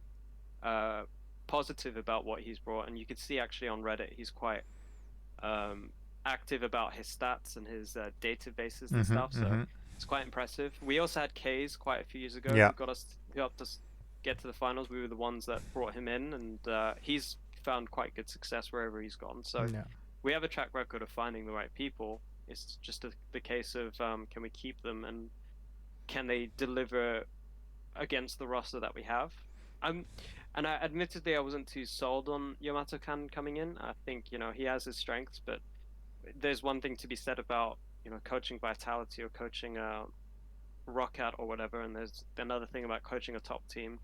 positive about what he's brought, and you could see actually on Reddit he's quite active about his stats and his databases and stuff. So it's quite impressive. We also had Kays quite a few years ago, Yeah. who helped us get to the finals. We were the ones that brought him in, and he's found quite good success wherever he's gone. So Yeah. we have a track record of finding the right people. It's just the case of can we keep them, and can they deliver against the roster that we have. And admittedly, I wasn't too sold on Yamato Kan coming in. I think he has his strengths, but there's one thing to be said about coaching Vitality or coaching Rockout or whatever, and there's another thing about coaching a top team.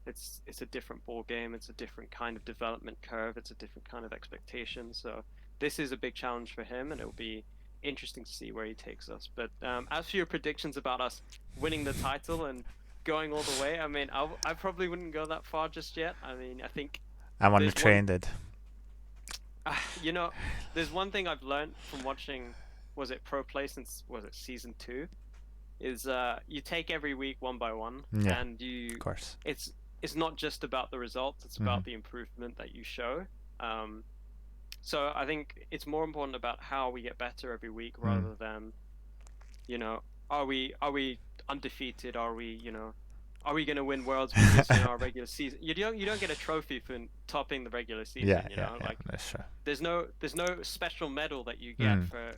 It's a different ball game. It's a different kind of development curve. It's a different kind of expectation. So this is a big challenge for him, and it'll be interesting to see where he takes us. But as for your predictions about us winning the title and going all the way, I mean, I probably wouldn't go that far just yet. I mean, I think I'm on the there's train, dude. there's one thing I've learned from watching, was it Pro Play since, was it season 2, is you take every week one by one, Yeah. and Of course. it's not just about the results, it's about the improvement that you show. So I think it's more important about how we get better every week, rather than are we undefeated, are we going to win worlds because our regular season, you don't get a trophy for topping the regular season. Yeah. Like, That's true. there's no special medal that you get for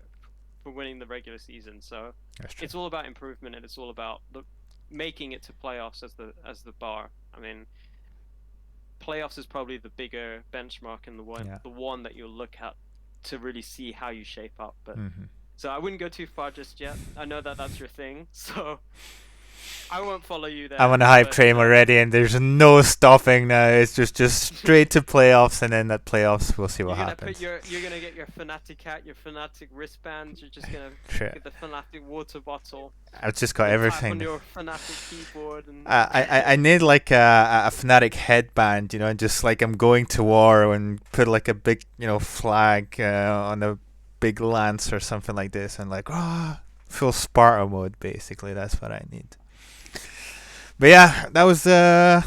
winning the regular season. So That's true. it's all about improvement, and it's all about making it to playoffs as the bar. I mean, playoffs is probably the bigger benchmark, and the one that you'll look at to really see how you shape up. But so I wouldn't go too far just yet. I know that that's your thing, so I won't follow you there. I'm on a hype train already, and there's no stopping now. It's just straight to playoffs, and then at playoffs we'll see what happens. You're gonna get your Fnatic hat, your Fnatic wristband. You're just gonna get the Fnatic water bottle. I've just got everything. On your Fnatic keyboard. And I need like a Fnatic headband, and just like I'm going to war, and put like a big flag on a big lance or something like this, and like full Sparta mode basically. That's what I need. But yeah, that was a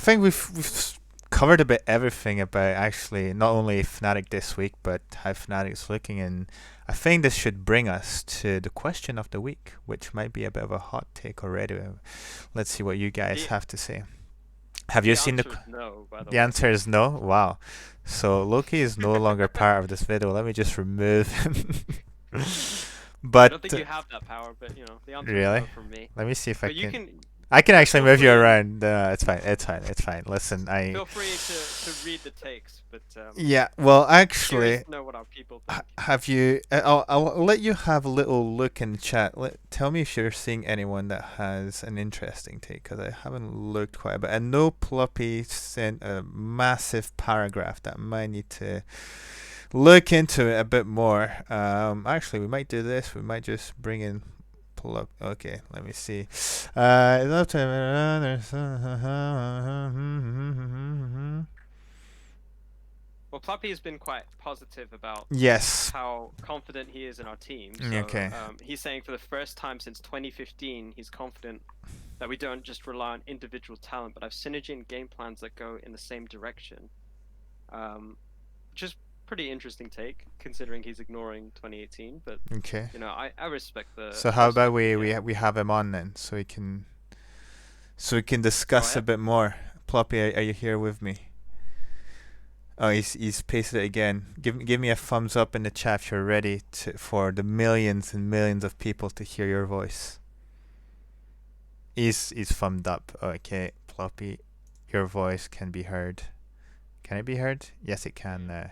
I think we've covered a bit everything about actually not only Fnatic this week, but how Fnatic is looking, and I think this should bring us to the question of the week, which might be a bit of a hot take already. Let's see what you guys The have to say. Have you the seen the? answer is no, by the The way. answer is no. Wow. So Loki is no longer part of this video. Let me just remove him. I But don't think you have that power, but the answer is really, no from me. let me see if I But you can. can I can actually feel move you free around. It's fine. It's fine. It's fine. Listen, I feel free to read the takes, but yeah. Well, curious actually, to know what our people think. have you? I'll let you have a little look in the chat. Tell me if you're seeing anyone that has an interesting take, because I haven't looked quite a bit. And no Ploppy sent a massive paragraph that might need to look into it a bit more. Actually, we might do this. We might just bring in pull up. Okay, let me see. It's up to Well, Pluppy has been quite positive about yes. how confident he is in our team. So Okay. he's saying for the first time since 2015, he's confident that we don't just rely on individual talent, but have synergy and game plans that go in the same direction. Which is pretty interesting take considering he's ignoring 2018. But Okay. I respect the So how about respect we the we have him on then, so we can go discuss a ahead. bit more. Ploppy, are you here with me? Oh, he's pasted it again. Give me a thumbs up in the chat if you're ready for the millions and millions of people to hear your voice. He's thumbed up. Okay, Ploppy, your voice can be heard. Can it be heard? Yes, it can. Hello.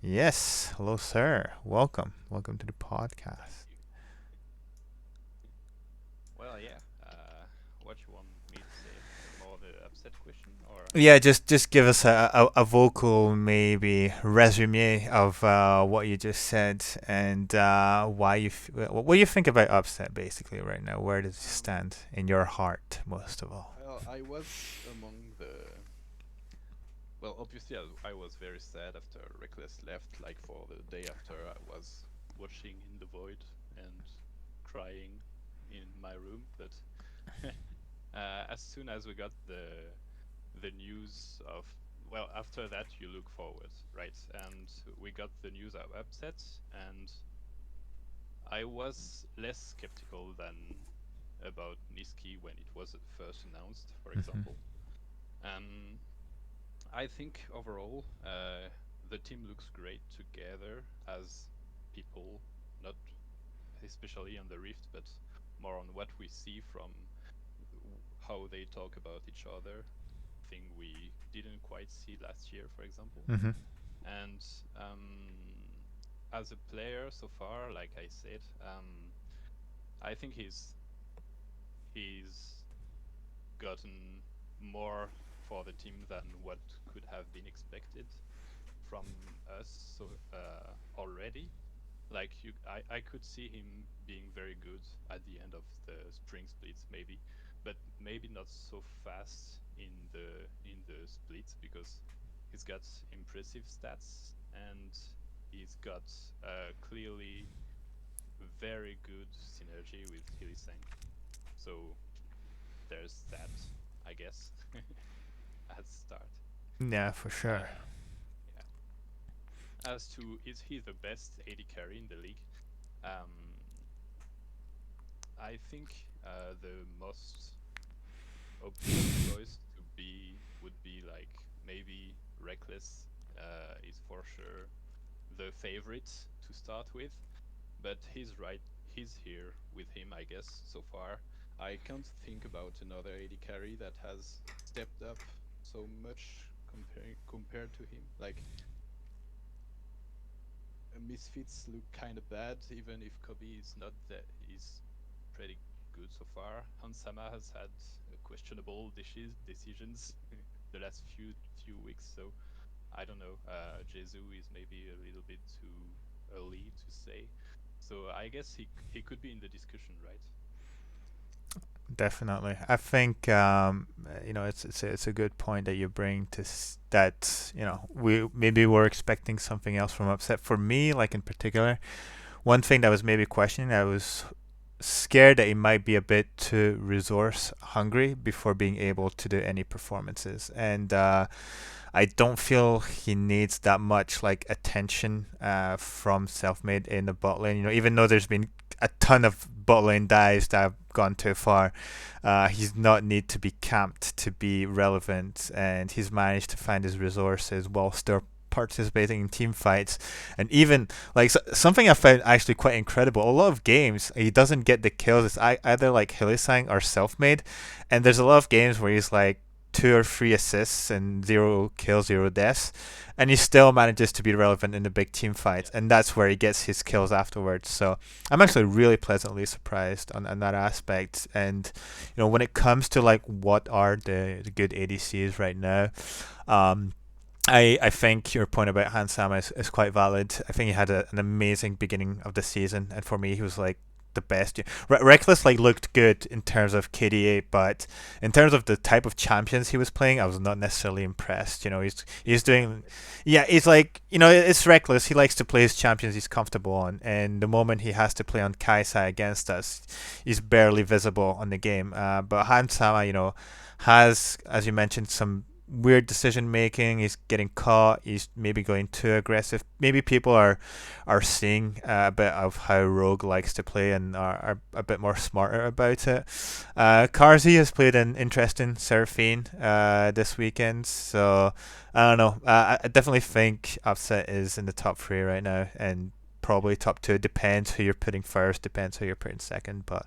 Yes, hello, sir. Welcome to the Thank podcast. you. Well, yeah. What you want me to say? More the upset question, or Yeah, just give us a vocal maybe resume of what you just said and why what do you think about upset basically right now? Where does it stand in your heart most of all? well, I was among the. Well, obviously, I was very sad after Reckless left. Like for the day after, I was watching in the void and crying in my room. But as soon as we got the news of, well, after that you look forward, right? And we got the news of upset, and I was less skeptical than about Niski when it was first announced, for Hmm. example. Um, I think overall the team looks great together as people, not especially on the Rift, but more on what we see from how they talk about each other, thing we didn't quite see last year, for example. Hmm. And as a player so far, like I said, I think he's gotten more for the team than what could have been expected from us so already. Like I could see him being very good at the end of the spring splits, maybe, but maybe not so fast in the splits because he's got impressive stats and he's got clearly very good synergy with Hilisang. So there's that, I guess, at start. Yeah, for sure. Yeah. As to is he the best AD carry in the league? Um, I think the most obvious choice to be would be like maybe Reckless is for sure the favorite to start with, but he's right. He's here with him, I guess. So far, I can't think about another AD carry that has stepped up so much compared to him. Like Misfits look kind of bad, even if Kobe is not that. He's pretty good so far. Hansama has had questionable decisions the last few weeks, so I don't know. Jesu is maybe a little bit too early to say. So I guess he could be in the discussion, right? Definitely. I think it's a good point that you bring that we maybe were expecting something else from upset. For me, like in particular, one thing that was maybe questioning, I was scared that he might be a bit too resource hungry before being able to do any performances. And I don't feel he needs that much like attention from Selfmade in the bot lane. Even though there's been a ton of bot lane dives that have gone too far, he's not need to be camped to be relevant, and he's managed to find his resources while still participating in team fights. And even like something I found actually quite incredible, a lot of games he doesn't get the kills. It's either like Hylissang or Selfmade, and there's a lot of games where he's like 2 or 3 assists and 0 kills, 0 deaths, and he still manages to be relevant in the big team fights, and that's where he gets his kills afterwards. So I'm actually really pleasantly surprised on that aspect. And when it comes to like what are the good ADCs right now, I think your point about Hansama is quite valid. I think he had an amazing beginning of the season, and for me, he was like the best. Reckless like looked good in terms of KDA, but in terms of the type of champions he was playing, I was not necessarily impressed. He's doing, yeah, he's like it's Reckless. He likes to play his champions he's comfortable on, and the moment he has to play on Kaisai against us, he's barely visible on the game. But Hansama, has, as you mentioned, some weird decision making. He's getting caught. He's maybe going too aggressive. Maybe people are seeing a bit of how Rogue likes to play and are a bit more smarter about it. Karzi has played an interesting Seraphine this weekend, so I don't know. I definitely think Upset is in the top 3 right now, and probably top 2. Depends who you're putting first. Depends who you're putting second, but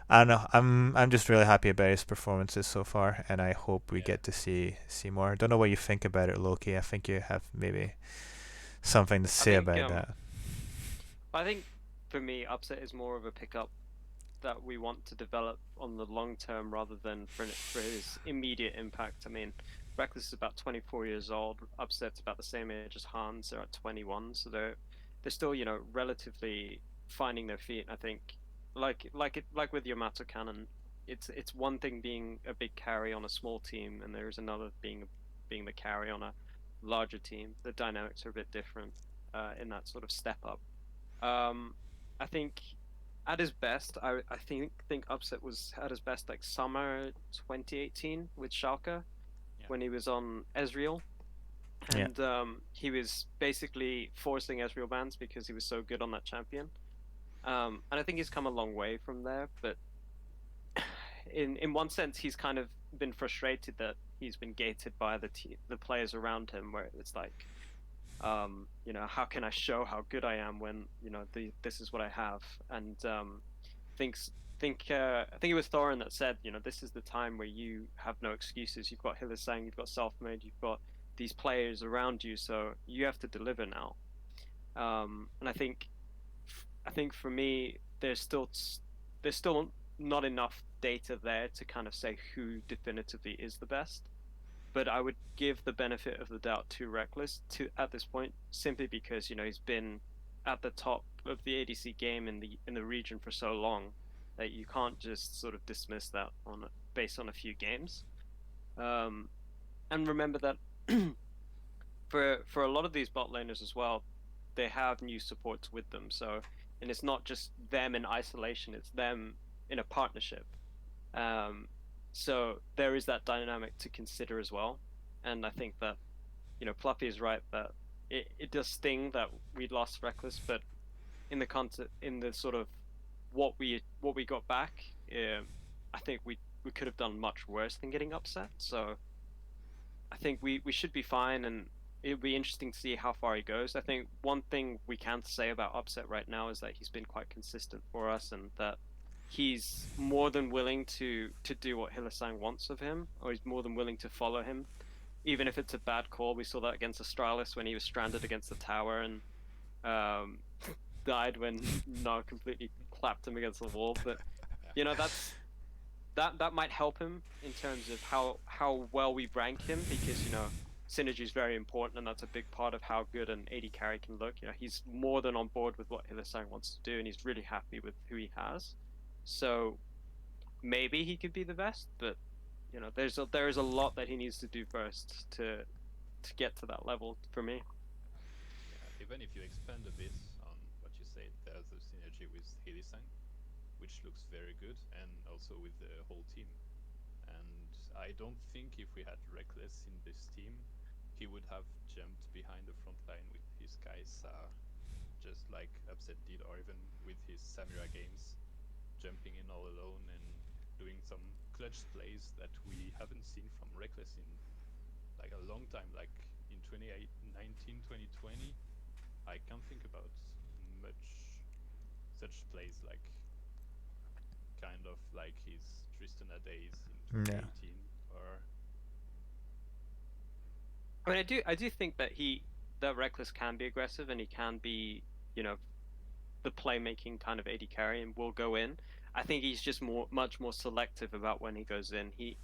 I don't know. I'm just really happy about his performances so far, and I hope we get to see more. I don't know what you think about it, Loki. I think you have maybe something to say about that. I think for me, Upset is more of a pickup that we want to develop on the long term rather than for his immediate impact. I mean, Reckless is about 24 years old. Upset's about the same age as Hans. They're at 21, so they're still relatively finding their feet. I think like with Yamato Cannon, it's one thing being a big carry on a small team, and there's another being the carry on a larger team. The dynamics are a bit different in that sort of step up. I think at his best, I think Upset was at his best like summer 2018 with Schalke, when he was on Ezreal, and he was basically forcing Ezreal bans because he was so good on that champion. And I think he's come a long way from there, but in one sense, he's kind of been frustrated that he's been gated by the players around him, where it's like, how can I show how good I am when this is what I have? And I think it was Thorin that said, this is the time where you have no excuses. You've got Hylissang, you've got Selfmade, you've got these players around you, so you have to deliver now. And I think for me, there's still not enough data there to kind of say who definitively is the best. But I would give the benefit of the doubt to Reckless at this point, simply because he's been at the top of the ADC game in the region for so long that you can't just sort of dismiss that based on a few games. And remember that for a lot of these bot laners as well, they have new supports with them. So, and it's not just them in isolation; it's them in a partnership. So there is that dynamic to consider as well. And I think that Fluffy is right that it does sting that we lost Reckless, but in the sort of what we got back, I think we could have done much worse than getting Upset. So I think we should be fine, and it'll be interesting to see how far he goes. I think one thing we can say about Upset right now is that he's been quite consistent for us, and that he's more than willing to do what Hylissang wants of him, or he's more than willing to follow him, even if it's a bad call. We saw that against Astralis when he was stranded against the tower and died when Nar completely clapped him against the wall. But that might help him in terms of how well we rank him, because synergy is very important, and that's a big part of how good an AD carry can look. He's more than on board with what Hylissang wants to do, and he's really happy with who he has. So maybe he could be the best, but there is a lot that he needs to do first to get to that level for me. Yeah, even if you expand a bit on what you said, there's a synergy with Hylissang, which looks very good, and also with the whole team. And I don't think if we had Reckless in this team, he would have jumped behind the front line with his guys, just like Upset did, or even with his Samira games, jumping in all alone and doing some clutch plays that we haven't seen from Reckless in like a long time. Like in 2019, 2020, I can't think about much such plays, like kind of like his Tristana days in Yeah. 2018. Or I mean, I do think that that Reckless can be aggressive and he can be, you know, the playmaking kind of AD carry and will go in. I think he's just much more selective about when he goes in. He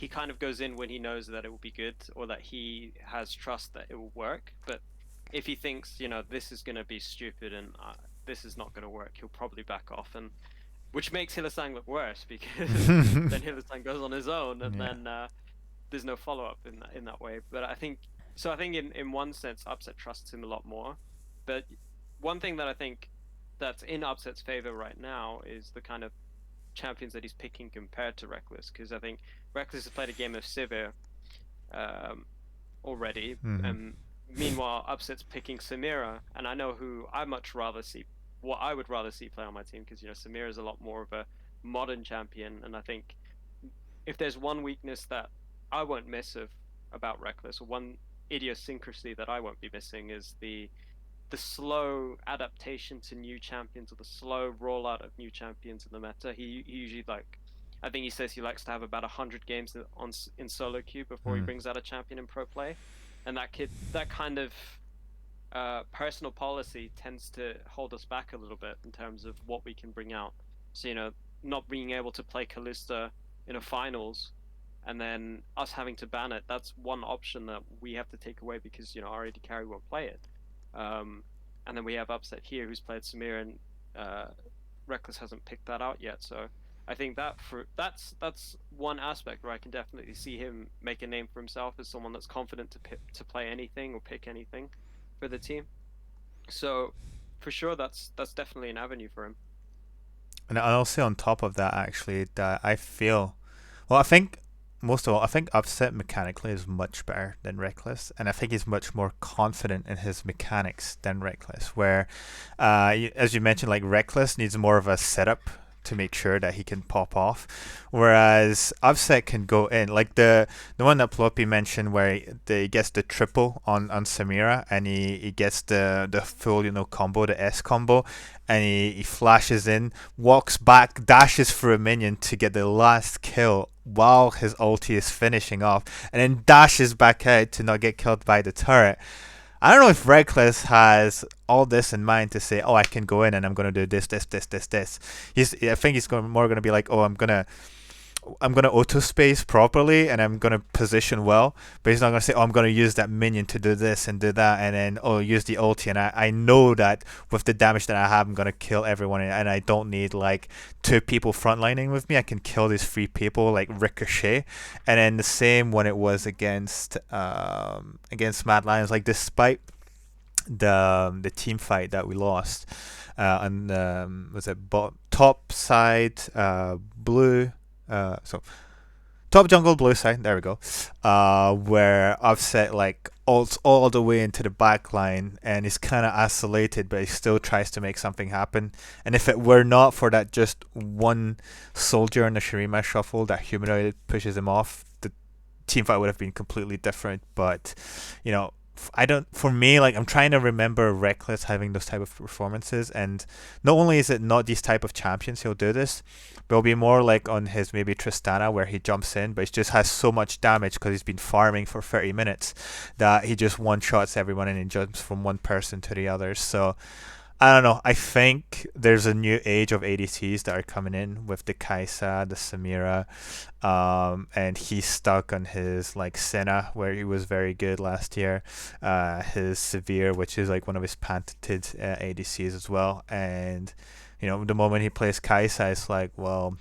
kind of goes in when he knows that it will be good or that he has trust that it will work. But if he thinks, this is going to be stupid and this is not going to work, he'll probably back off, and which makes Hylissang look worse because then Hylissang goes on his own and Yeah. then there's no follow up in that way. But I think so. I think in one sense, Upset trusts him a lot more. But one thing that I think that's in Upset's favor right now is the kind of champions that he's picking compared to Reckless, because I think Reckless has played a game of Sivir already, and meanwhile Upset's picking Samira, and I know who what I would rather see play on my team, because Samira is a lot more of a modern champion, and I think if there's one weakness that I won't miss about Reckless, or one idiosyncrasy that I won't be missing, is the slow adaptation to new champions, or the slow rollout of new champions in the meta. He usually, I think he says he likes to have about 100 games in solo queue before he brings out a champion in pro play, and that kind of personal policy tends to hold us back a little bit in terms of what we can bring out. So not being able to play Kalista in a finals and then us having to ban it, that's one option that we have to take away because our AD carry won't play it. And then we have Upset here who's played Samir, and Reckless hasn't picked that out yet. So I think that's one aspect where I can definitely see him make a name for himself as someone that's confident to play anything or pick anything for the team. So for sure, that's definitely an avenue for him. And I'll say on top of that, actually, that I feel, well, I think most of all, I think Upset mechanically is much better than Reckless, and I think he's much more confident in his mechanics than Reckless. Where, as you mentioned, like Reckless needs more of a setup to make sure that he can pop off, whereas Upset can go in, like the one that Ploppy mentioned, where he gets the triple on Samira, and he gets the full combo, the S combo, and he flashes in, walks back, dashes through a minion to get the last kill while his ulti is finishing off, and then dashes back out to not get killed by the turret. I don't know if Reckless has all this in mind to say, oh, I can go in and I'm going to do this. I think he's more going to be like, oh, I'm going to auto space properly and I'm going to position well, but he's not going to say, oh, I'm going to use that minion to do this and do that, and then, oh, use the ulti, and I know that with the damage that I have, I'm going to kill everyone, and I don't need like 2 people frontlining with me. I can kill these 3 people like Ricochet. And then the same when it was against Mad Lions, like despite the team fight that we lost, and was it top side blue, so top jungle blue side, there we go, where Offset like ults all the way into the back line and is kind of isolated, but he still tries to make something happen. And if it were not for that just one soldier in the Shurima shuffle that humanoid pushes him off, the team fight would have been completely different. But for me, like, I'm trying to remember Reckless having those type of performances, and not only is it not these type of champions he'll do this, but it'll be more like on his maybe Tristana, where he jumps in, but he just has so much damage because he's been farming for 30 minutes that he just one-shots everyone and he jumps from one person to the other. So I don't know. I think there's a new age of ADCs that are coming in with the Kaisa, the Samira, and he's stuck on his like Senna, where he was very good last year, his Severe, which is like one of his patented ADCs as well. And the moment he plays Kaisa, it's like, well,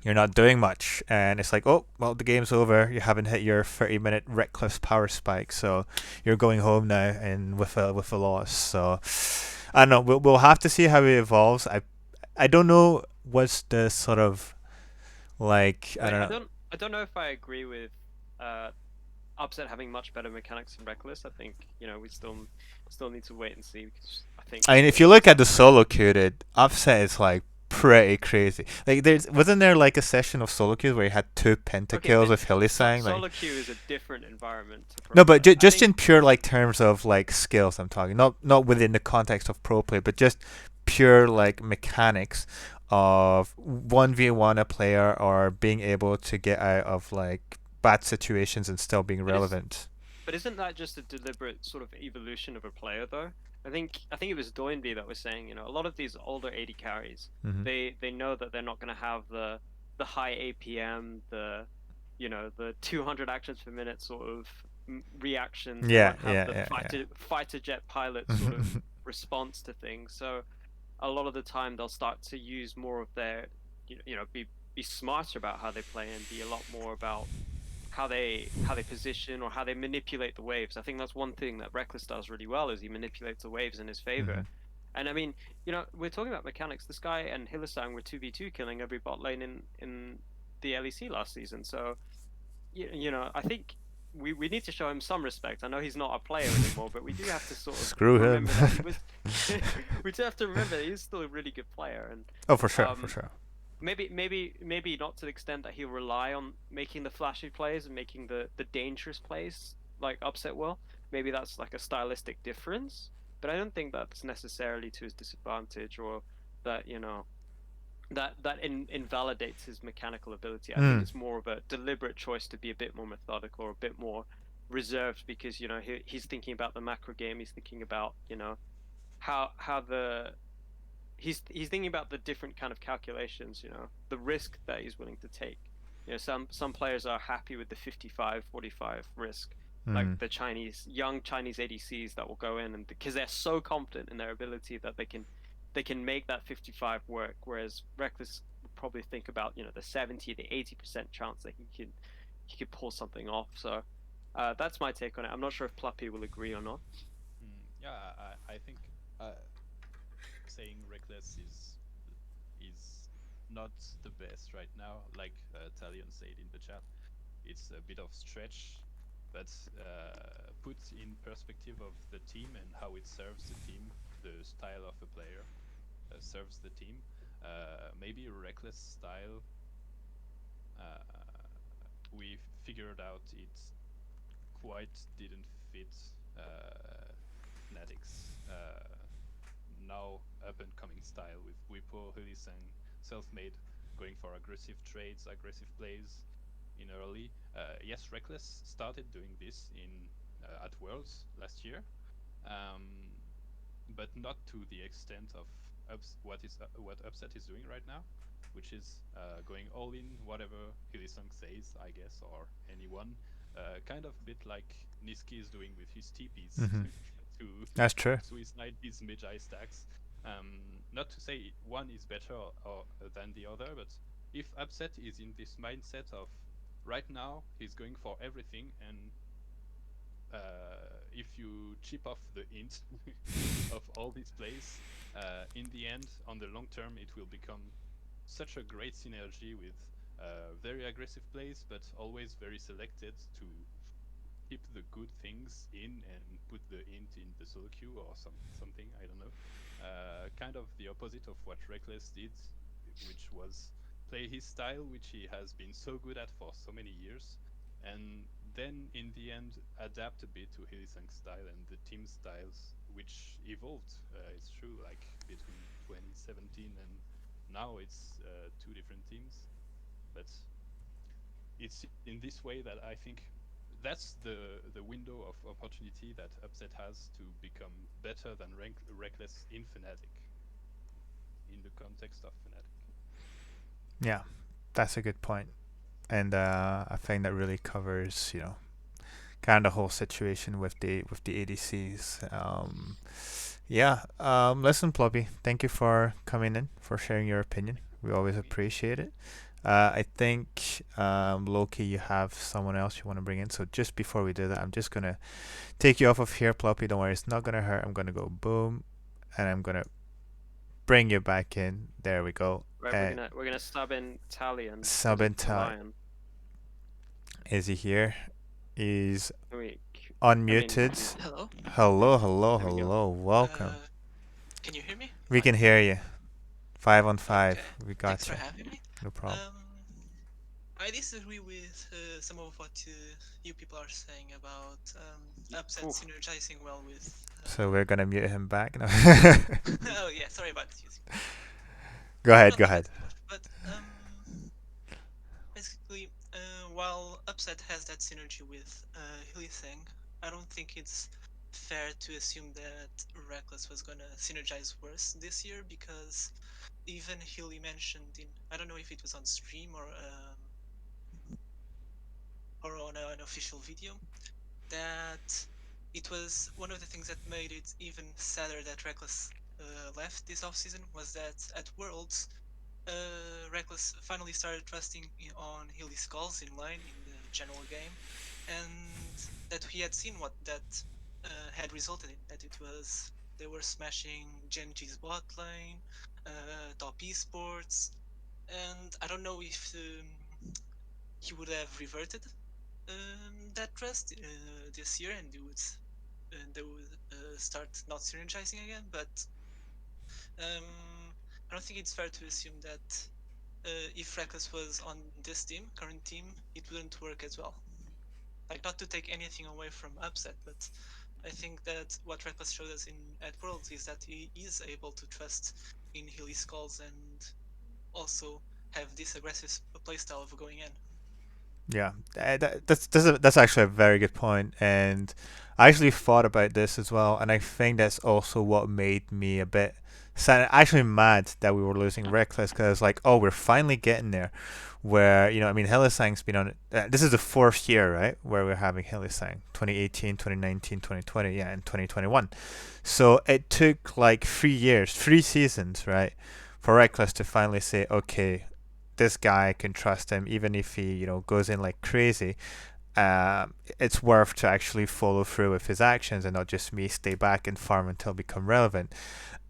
you're not doing much, and it's like, oh, well, the game's over. You haven't hit your 30-minute Reckless power spike, so you're going home now, and with a loss. So I don't know. We'll have to see how he evolves. I don't know what's the sort of like I Wait, don't know. I don't know if I agree with uh Upset having much better mechanics than Reckless. I think we still need to wait and see because I think I mean, if you look at the solo queued, Offset is like pretty crazy. Like, wasn't there like a session of solo queues where you had two okay, pentakills but with Hillisang? Like, solo queue is a different environment to pro no, but play. I just think in pure like terms of like skills, I'm talking. Not within the context of pro play, but just pure like mechanics of 1v1 a player or being able to get out of like bad situations and still being but is relevant. but isn't that just a deliberate sort of evolution of a player though? I think it was Doinby that was saying, a lot of these older AD carries, Mm-hmm. they know that they're not going to have the high APM, the 200 actions per minute sort of reactions. They Yeah, won't have yeah, the yeah, fighter jet pilot yeah. sort of response to things. So a lot of the time they'll start to use more of their, be smarter about how they play and be a lot more about how they position or how they manipulate the waves. I think that's one thing that Reckless does really well is he manipulates the waves in his favor. Mm-hmm. And I mean, we're talking about mechanics. This guy and Hillisang were 2v2 killing every bot lane in the LEC last season. So I think we need to show him some respect. I know he's not a player anymore, but we do have to sort of Screw him. remember that he was. We do have to remember that he's still a really good player, and Oh, for sure, for um, sure. maybe not to the extent that he'll rely on making the flashy plays and making the dangerous plays like Upset will. Maybe that's like a stylistic difference, but I don't think that's necessarily to his disadvantage or that invalidates his mechanical ability. I think Mm. it's more of a deliberate choice to be a bit more methodical or a bit more reserved because he's thinking about the macro game. He's thinking about how he's thinking about the different kind of calculations, the risk that he's willing to take. Some players are happy with the 55-45 risk, like Mm. the young Chinese ADCs that will go in and because they're so confident in their ability that they can make that 55 work, whereas Reckless would probably think about the 70 to 80% chance that he could pull something off. So that's my take on it. I'm not sure if Pluppy will agree or not. Yeah, I think saying Reckless is not the best right now, like Talion said in the chat. It's a bit of stretch, but put in perspective of the team and how it serves the team, the style of a player serves the team. Maybe a Reckless style, we figured out it quite didn't fit Fnatic's now up and coming style with Bwipo, Hillisang, self-made, going for aggressive trades, aggressive plays in early. Yes, Reckless started doing this in at Worlds last year, um, but not to the extent of what Upset is doing right now, which is going all in whatever Hillisang says, I guess, or anyone. Kind of bit like Niski is doing with his TPs Mm-hmm. to That's true. suicide his mid-eye stacks. Not to say one is better than the other, but if Upset is in this mindset of right now he's going for everything, and if you chip off the int of all these plays, in the end, on the long term, it will become such a great synergy with very aggressive plays, but always very selected to keep the good things in and put the int in the solo queue or something, I don't know. Kind of the opposite of what Reckless did, which was play his style, which he has been so good at for so many years, and then in the end adapt a bit to Hillisang's style and the team styles, which evolved. It's true, like between 2017 and now, it's two different teams, but it's in this way that I think that's the window of opportunity that Upset has to become better than Reckless in Fnatic, in the context of Fnatic. Yeah, that's a good point, and I think that really covers kind of the whole situation with the ADCs. Yeah. Listen, Plubby, thank you for coming in for sharing your opinion. We always appreciate it. I think Loki, you have someone else you want to bring in. So just before we do that, I'm just gonna take you off of here, Ploppy. Don't worry, it's not gonna hurt. I'm gonna go boom, and I'm gonna bring you back in. There we go. Right, we're gonna sub in Italian Sub in for Thai. Lion. Is he here? He's We, I mean, unmuted. Hello. Hello, hello, There we go. hello. Welcome. Can you hear me? We can hear you. 5-on-5. Okay. We Thanks got for you. having me. No problem. I disagree with some of what you people are saying about Upset Oof. synergizing well with. So we're gonna mute him back now. Oh yeah, sorry about this. Go ahead. Not Go the ahead. best word, but basically, while Upset has that synergy with Hilithang, I don't think it's fair to assume that Reckless was gonna synergize worse this year, because even Hilly mentioned in, I don't know if it was on stream or on an official video, that it was one of the things that made it even sadder that Reckless left this offseason was that at Worlds, Reckless finally started trusting on Hilly Skulls in lane in the general game, and that he had seen what that had resulted in, that it was they were smashing Genji's bot lane, top esports, and I don't know if he would have reverted that trust this year, and they would start not synergizing again. But I don't think it's fair to assume that if Reckless was on this team, current team, it wouldn't work as well. Like, not to take anything away from Upset, but I think that what Reckless showed us at Worlds is that he is able to trust in Hilly Skulls and also have this aggressive playstyle of going in. Yeah, that's actually a very good point, and I actually thought about this as well, and I think that's also what made me a bit sad, actually mad that we were losing Reckless, because like, oh, we're finally getting there, where I mean, Hylissang's been on. This is the fourth year, right, where we're having Hylissang, 2018, 2019, 2020, yeah, and 2021. So it took like 3 years, 3 seasons, right, for Reckless to finally say, okay, this guy, I can trust him, even if he goes in like crazy. It's worth to actually follow through with his actions and not just me stay back and farm until I become relevant.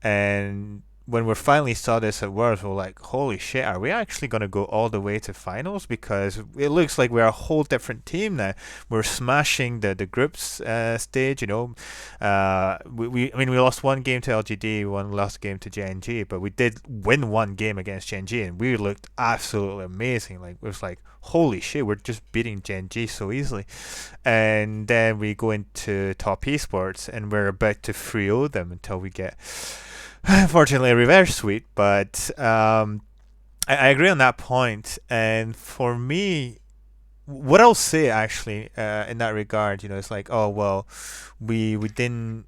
And when we finally saw this at Worlds, we're like, holy shit, are we actually going to go all the way to finals? Because it looks like we're a whole different team now. We're smashing the groups stage, I mean, we lost one game to LGD, one lost game to JNG, but we did win one game against JNG, and we looked absolutely amazing. Like, it was like, holy shit, we're just beating JNG so easily. And then we go into top esports, and we're about to 3-0 them until we get, unfortunately, a reverse sweep. But I agree on that point. And for me, what I'll say actually in that regard, it's like, oh well, we didn't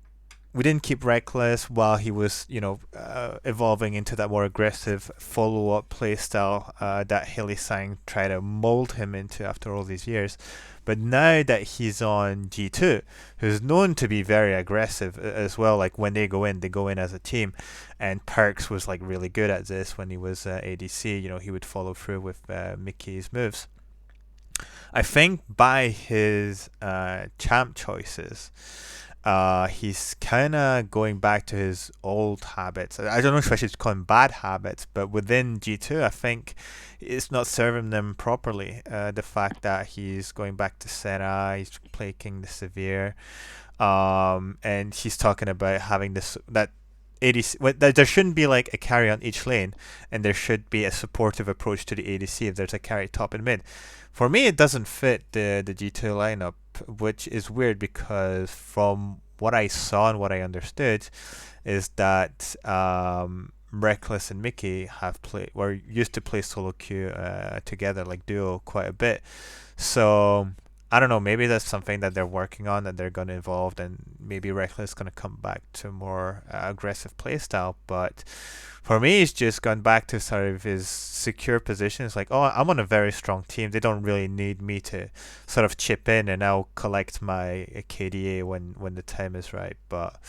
keep Reckless while he was, evolving into that more aggressive follow-up playstyle that Hylissang tried to mold him into after all these years. But now that he's on G2, who's known to be very aggressive as well, like when they go in as a team, and Perks was like really good at this when he was ADC. He would follow through with Mickey's moves. I think by his champ choices, he's kind of going back to his old habits. I don't know if I should call him bad habits, but within G2, I think it's not serving them properly. The fact that he's going back to Senna, he's playing the Severe, and he's talking about having that ADC. There shouldn't be like a carry on each lane, and there should be a supportive approach to the ADC if there's a carry top and mid. For me, it doesn't fit the G2 lineup, which is weird because from what I saw and what I understood is that Reckless and Mickey were used to play solo queue together, like duo, quite a bit. So I don't know, maybe that's something that they're working on, that they're going to evolve, and maybe Reckless is going to come back to a more aggressive playstyle. But for me, he's just gone back to sort of his secure position. It's like, oh, I'm on a very strong team. They don't really need me to sort of chip in, and I'll collect my KDA when the time is right. But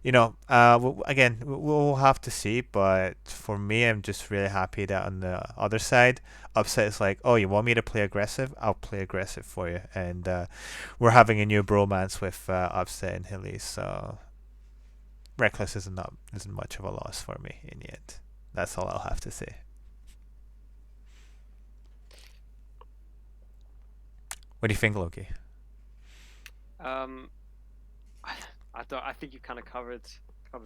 again, we'll have to see. But for me, I'm just really happy that on the other side, Upset is like, oh, you want me to play aggressive? I'll play aggressive for you. And we're having a new bromance with Upset and Hilly. So Reckless isn't much of a loss for me in the end. That's all I'll have to say. What do you think, Loki? Um, I think you kind of covered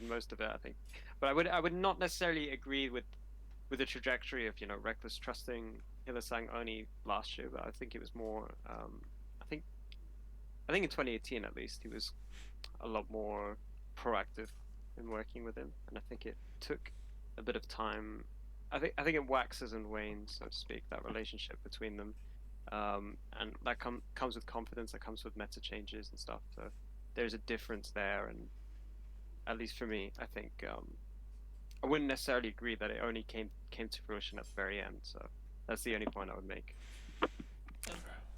most of it. I think, but I would not necessarily agree with the trajectory of Reckless trusting Hylissang only last year, but I think it was more. I think in 2018 at least he was a lot more proactive in working with him, and I think it took a bit of time. I think it waxes and wanes, so to speak, that relationship between them, and that comes with confidence, that comes with meta changes and stuff. So there's a difference there, and at least for me, I think I wouldn't necessarily agree that it only came to fruition at the very end. So that's the only point I would make.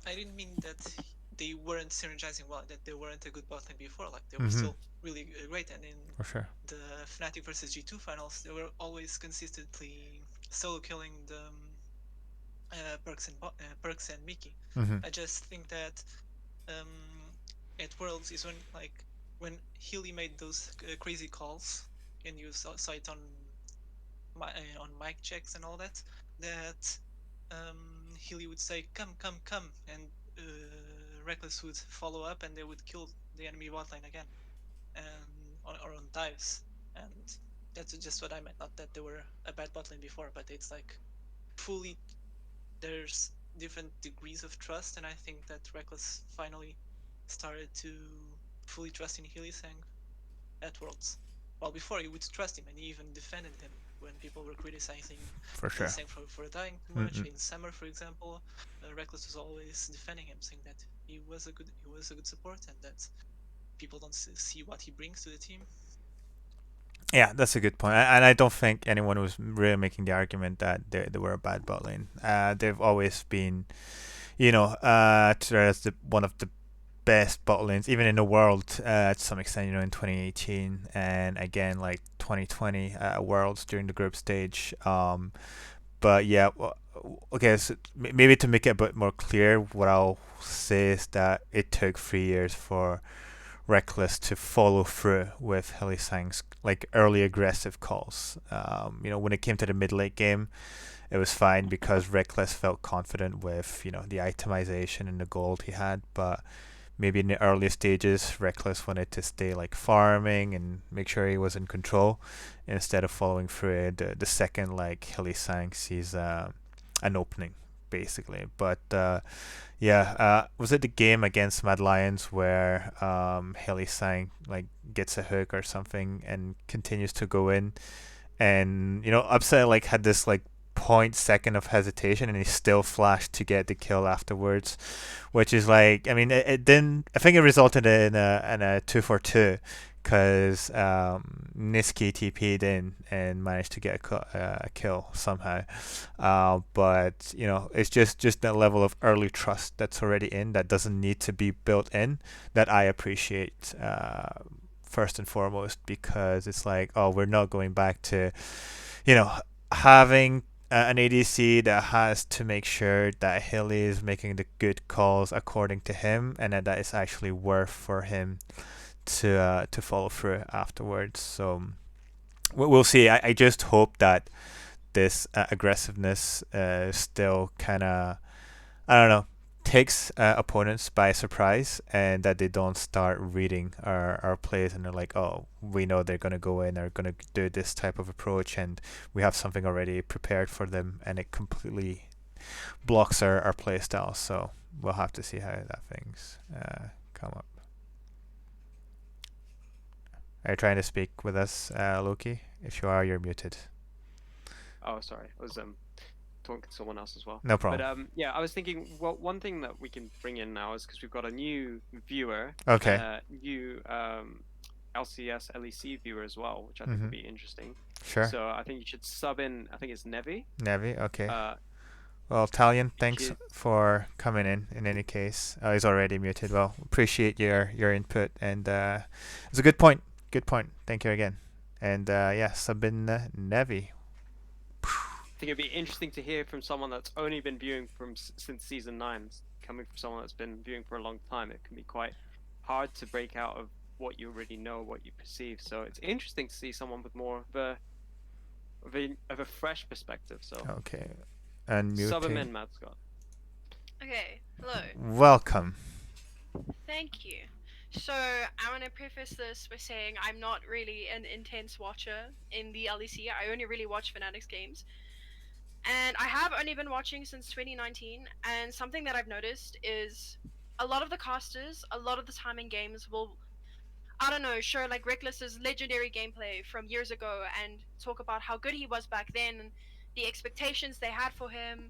I didn't mean that they weren't synergizing well, that they weren't a good bot lane before. Like they were still really great, and in For sure. the Fnatic versus G2 finals, they were always consistently solo killing the Perks and Mickey. I just think that at Worlds is when Healy made those crazy calls, and you saw it on mic checks and all that. That Healy would say, "Come, come, come," and Reckless would follow up, and they would kill the enemy bot lane again, and or on dives. And that's just what I meant. Not that they were a bad bot lane before, but it's like fully. There's different degrees of trust, and I think that Reckless finally started to fully trust in Hylissang at Worlds. While before he would trust him, and he even defended him when people were criticizing For sure. Hylissang for dying too much. In summer, for example, Reckless was always defending him, saying that he was a good support, and that people don't see what he brings to the team. Yeah, that's a good point. And I don't think anyone was really making the argument that they were a bad bot lane. They've always been, as one of the best bot lanes, even in the world, to some extent, in 2018 and again, like 2020 Worlds during the group stage. But yeah, okay, so maybe to make it a bit more clear, what I'll say is that it took 3 years for Reckless to follow through with Hylissang's like early aggressive calls. When it came to the mid late game, it was fine because Reckless felt confident with the itemization and the gold he had. But maybe in the early stages, Reckless wanted to stay like farming and make sure he was in control instead of following through the second like Hylissang sees an opening basically. But was it the game against Mad Lions where Hylissang like gets a hook or something and continues to go in, and Upset like had this like 0.2 of hesitation and he still flashed to get the kill afterwards, which is like, I mean, it didn't. I think it resulted in a 2-for-2 because Niski TP'd in and managed to get a kill somehow. But it's just that level of early trust that's already in that doesn't need to be built in that I appreciate first and foremost, because it's like, oh, we're not going back to having an ADC that has to make sure that Hilly is making the good calls according to him, and that is actually worth for him to follow through afterwards. So we'll see. I just hope that this aggressiveness still kind of, I don't know, takes opponents by surprise, and that they don't start reading our plays and they're like, oh, we know they're going to go in, they're going to do this type of approach, and we have something already prepared for them, and it completely blocks our play style. So we'll have to see how that things come up. Are you trying to speak with us, Loki? If you are, you're muted. Oh, sorry. I was talking to someone else as well. No problem. But I was thinking, well, one thing that we can bring in now is because we've got a new viewer. Okay. New LCS LEC viewer as well, which I think would be interesting. Sure. So I think you should sub in. I think it's Nevi. Nevi, okay. Well, Talion, thanks for coming in any case. He's already muted. Well, appreciate your input, and it's a good point. Good point. Thank you again. And sub in Nevi. I think it'd be interesting to hear from someone that's only been viewing since season 9, coming from someone that's been viewing for a long time. It can be quite hard to break out of what you already know, what you perceive. So it's interesting to see someone with more of a fresh perspective. So Okay. sub him in, Unmuting. Mascot. Okay, hello. Welcome. Thank you. So, I want to preface this by saying I'm not really an intense watcher in the LEC. I only really watch Fnatic's games. And I have only been watching since 2019. And something that I've noticed is a lot of the casters, a lot of the time in games, will, I don't know, show like Reckless's legendary gameplay from years ago and talk about how good he was back then and the expectations they had for him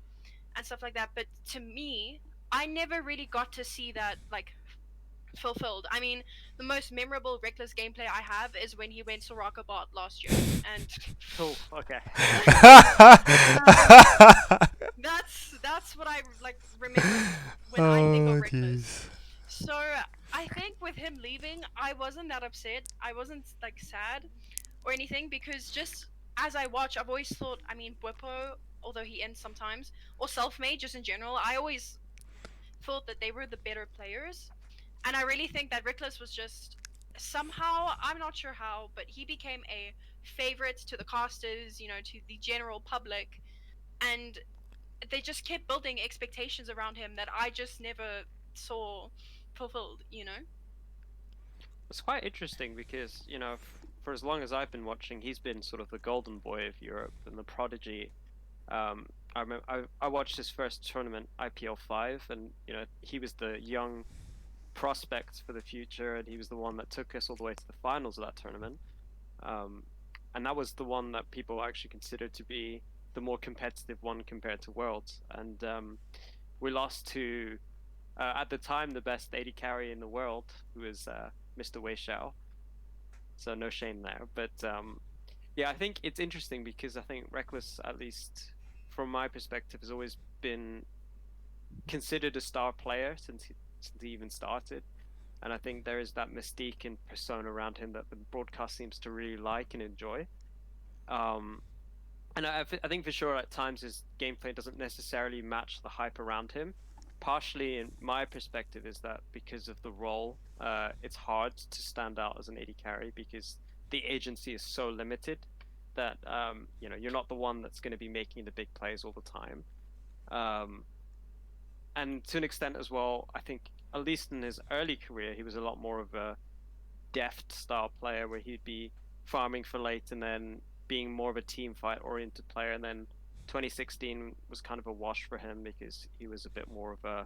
and stuff like that. But to me, I never really got to see that like fulfilled. I mean, the most memorable Reckless gameplay I have is when he went Soraka bot last year, and Oh, okay. that's what I like remember when I think of Oh, Reckless. jeez. So I think with him leaving, I wasn't that upset. I wasn't like sad or anything because just as I watch, I've always thought. I mean, Bwipo, although he ends sometimes, or Selfmade, just in general, I always thought that they were the better players. And I really think that Rickless was just somehow, I'm not sure how, but he became a favorite to the casters, you know, to the general public. And they just kept building expectations around him that I just never saw fulfilled, you know? It's quite interesting because, for as long as I've been watching, he's been sort of the golden boy of Europe and the prodigy. I remember I watched his first tournament, IPL 5, and he was the young prospect for the future, and he was the one that took us all the way to the finals of that tournament. Um, and that was the one that people actually considered to be the more competitive one compared to Worlds. And we lost to, at the time, the best AD carry in the world, who was Mr. Wei Xiao. So no shame there. But yeah, I think it's interesting because I think Reckless, at least from my perspective, has always been considered a star player since he even started. And I think there is that mystique and persona around him that the broadcast seems to really like and enjoy. And I think for sure at times his gameplay doesn't necessarily match the hype around him. Partially, in my perspective, is that because of the role, it's hard to stand out as an AD carry because the agency is so limited that you're not the one that's going to be making the big plays all the time. And to an extent as well, I think at least in his early career, he was a lot more of a deft style player where he'd be farming for late and then being more of a team fight oriented player. And then 2016 was kind of a wash for him because he was a bit more of a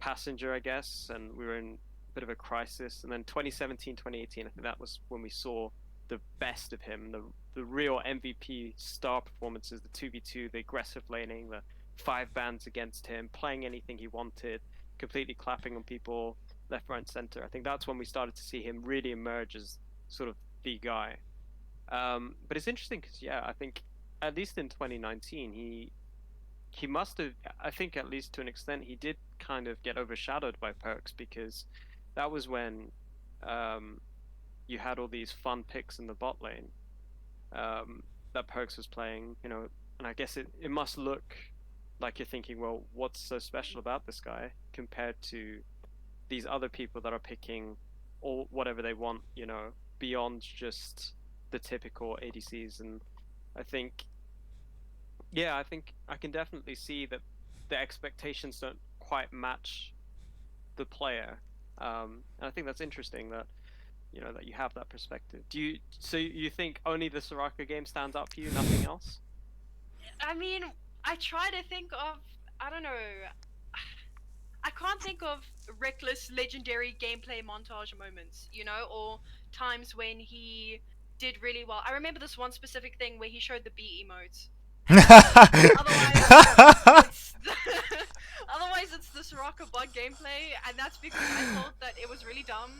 passenger, I guess, and we were in a bit of a crisis. And then 2017, 2018, I think that was when we saw the best of him, the real MVP star performances, the 2v2, the aggressive laning, the 5 bans against him, playing anything he wanted, completely clapping on people left, right, and center. I think that's when we started to see him really emerge as sort of the guy. But it's interesting because, yeah, I think at least in 2019, he must have, I think at least to an extent, he did kind of get overshadowed by Perks because that was when you had all these fun picks in the bot lane that Perks was playing, and I guess it must look like you're thinking, well, what's so special about this guy compared to these other people that are picking all whatever they want, beyond just the typical ADCs. And I think, yeah, I think I can definitely see that the expectations don't quite match the player. And I think that's interesting that that you have that perspective. So you think only the Soraka game stands out for you, nothing else? I mean, I try to think of, I don't know, I can't think of Reckless legendary gameplay montage moments, or times when he did really well. I remember this one specific thing where he showed the B emotes. Otherwise, it's otherwise it's the Soraka bot gameplay, and that's because I thought that it was really dumb,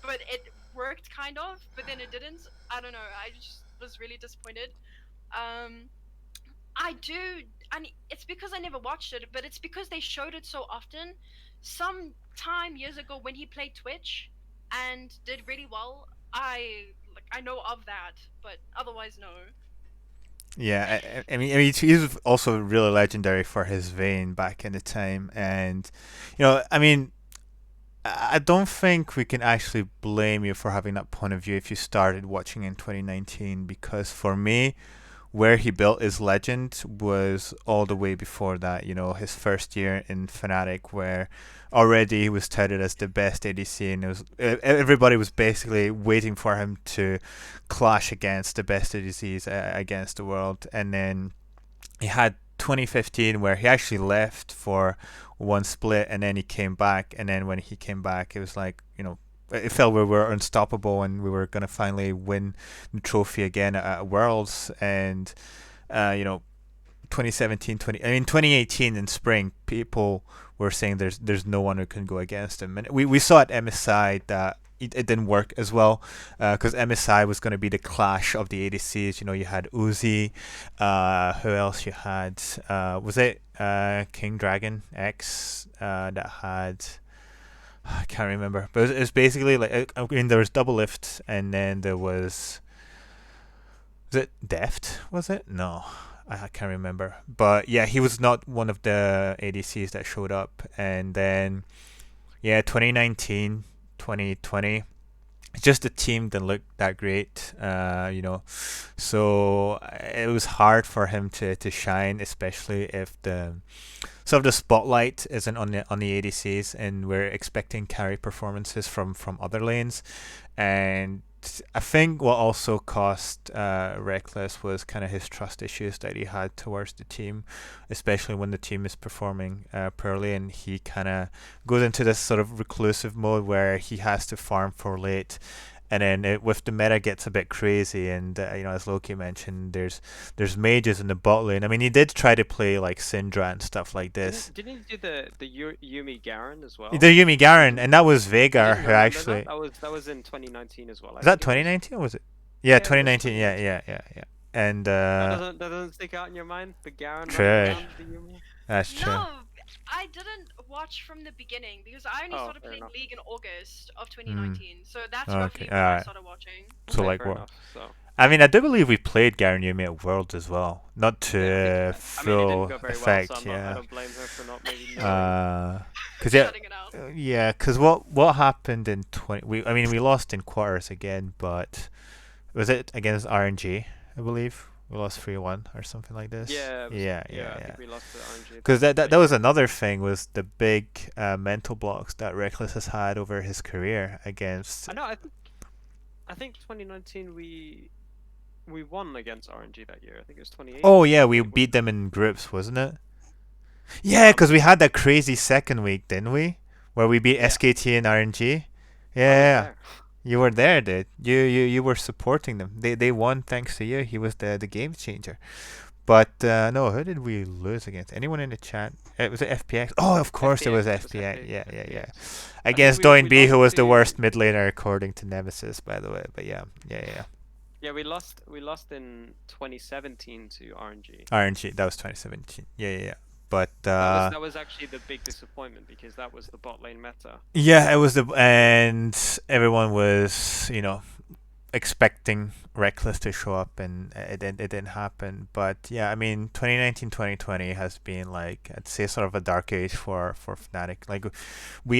but it worked kind of, but then it didn't. I don't know. I just was really disappointed. Um, I do, and it's because I never watched it, but it's because they showed it so often. Some time years ago when he played Twitch and did really well, I know of that, but otherwise no. Yeah, I mean, he's also really legendary for his Vayne back in the time, and I mean, I don't think we can actually blame you for having that point of view if you started watching in 2019, because for me, where he built his legend was all the way before that. You know, his first year in Fnatic, where already he was touted as the best ADC, and everybody was basically waiting for him to clash against the best ADCs against the world. And then he had 2015 where he actually left for one split, and then he came back. And then when he came back, it was like, it felt we were unstoppable and we were going to finally win the trophy again at Worlds. And uh, you know 2018 in spring, people were saying there's no one who can go against him, and we saw at MSI that it didn't work as well, because MSI was going to be the clash of the ADCs. You had Uzi, who else you had? Was it King Dragon X that had? I can't remember, but it was basically like, I mean, there was Double Lift, and then there was it Deft? Was it? No, I can't remember. But yeah, he was not one of the ADCs that showed up. And then, yeah, 2019, 2020, just the team didn't look that great, So it was hard for him to shine, especially if the spotlight isn't on the ADCs, and we're expecting carry performances from other lanes. And I think what also cost Reckless was kind of his trust issues that he had towards the team, especially when the team is performing poorly, and he kind of goes into this sort of reclusive mode where he has to farm for late. And then with the meta gets a bit crazy, and as Loki mentioned, there's mages in the bot lane. I mean, he did try to play like Syndra and stuff like this. Didn't he do the Yumi Garen as well? The Yumi Garen, and that was I Veigar didn't who remember actually. that was in 2019 as well. Is that 2019 or was it? Yeah, Yeah, it was 2019. Yeah, 2019. yeah. And That doesn't stick out in your mind? The Garen True. running down the Yumi? that's true. No, I didn't watch from the beginning because I only Oh, started fair playing enough. League in August of 2019. So that's Okay, roughly when I alright. started watching. So Okay, like fair what? enough. So I mean, I do believe we played Garen Yumi at Worlds as well, not to yeah, I think you did. I mean, it full didn't go very effect. well, so I Yeah. don't blame her for not maybe knowing. Cause Shutting it out. cause what happened in 20? We lost in quarters again, but was it against RNG? I believe we lost 3-1 or something like this. Yeah, Yeah. I think we lost to RNG. Because that was another thing, was the big mental blocks that Reckless has had over his career against. I know. I think 2019 we won against RNG that year. I think it was 2018. Oh yeah, we beat them in groups, wasn't it? Yeah, because we had that crazy second week, didn't we? Where we beat Yeah. SKT and RNG. I was Yeah, there. you were there, dude. You were supporting them. They won thanks to you. He was the game changer. But no, who did we lose against? Anyone in the chat? Was it FPX? Oh, of course it was FPX. Yeah. FPX. Against we Doin B, who lost was the to- worst mid laner according to Nemesis, by the way. But yeah. Yeah, we lost in 2017 to RNG. RNG, that was 2017. Yeah. But That was actually the big disappointment because that was the bot lane meta. yeah, it was and everyone was, expecting Reckless to show up, and it didn't happen. But yeah, I mean, 2019, 2020 has been, like, I'd say, sort of a dark age for Fnatic. Like,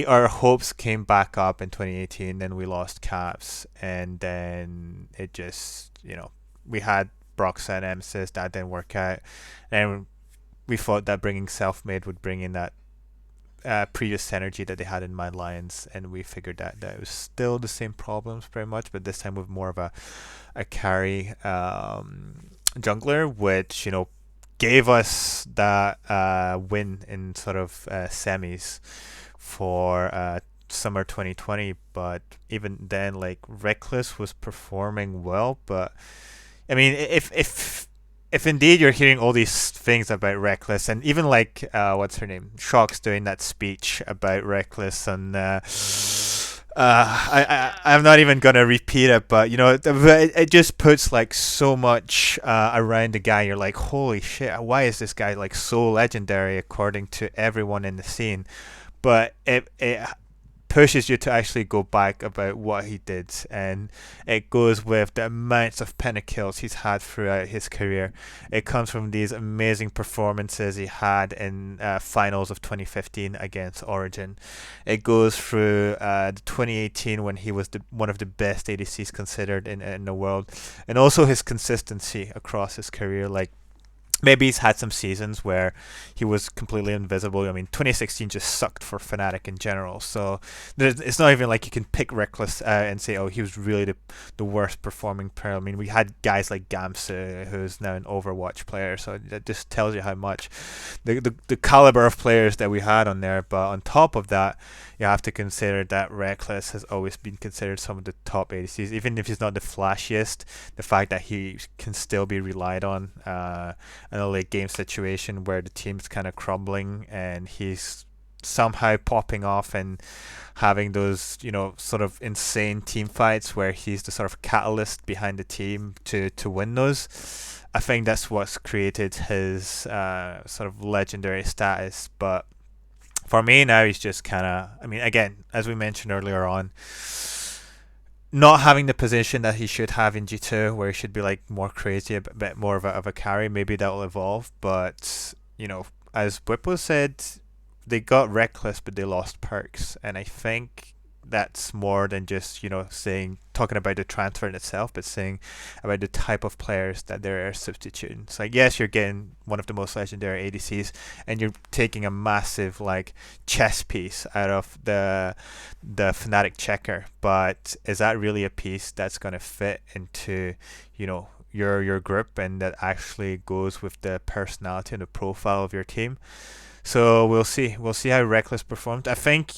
our hopes came back up in 2018, then we lost Caps, and then it just, we had Broxa and Nemesis, that didn't work out, and we thought that bringing Selfmade would bring in that previous synergy that they had in Mad Lions, and we figured that it was still the same problems pretty much, but this time with more of a carry jungler, which gave us that win in sort of semis for summer 2020. But even then, like, Reckless was performing well, but I mean, if indeed you're hearing all these things about Reckless, and even like what's her name, Shock's doing that speech about Reckless, and I'm not even gonna repeat it, but it just puts like so much around the guy. You're like, holy shit, why is this guy like so legendary according to everyone in the scene? But it pushes you to actually go back about what he did, and it goes with the amounts of pentakills he's had throughout his career. It comes from these amazing performances he had in finals of 2015 against Origin. It goes through the 2018 when he was one of the best ADCs considered in the world, and also his consistency across his career. Like, maybe he's had some seasons where he was completely invisible. I mean, 2016 just sucked for Fnatic in general. So it's not even like you can pick Reckless and say, oh, he was really the worst performing player. I mean, we had guys like Gamsa, who's now an Overwatch player. So that just tells you how much the caliber of players that we had on there. But on top of that, you have to consider that Reckless has always been considered some of the top ADCs, even if he's not the flashiest. The fact that he can still be relied on in a late game situation where the team's kind of crumbling, and he's somehow popping off and having those, sort of insane team fights where he's the sort of catalyst behind the team to win those. I think that's what's created his sort of legendary status. But for me now, he's just kind of, I mean, again, as we mentioned earlier on, not having the position that he should have in G2, where he should be like more crazy, a bit more of a carry. Maybe that will evolve. But, as Bwipo said, they got Reckless, but they lost Perks. And I think that's more than just, talking about the transfer in itself, but saying about the type of players that they're substituting. It's like, yes, you're getting one of the most legendary ADCs, and you're taking a massive like chess piece out of the Fnatic checker, but is that really a piece that's going to fit into, your group, and that actually goes with the personality and the profile of your team? So we'll see. We'll see how Reckless performs. I think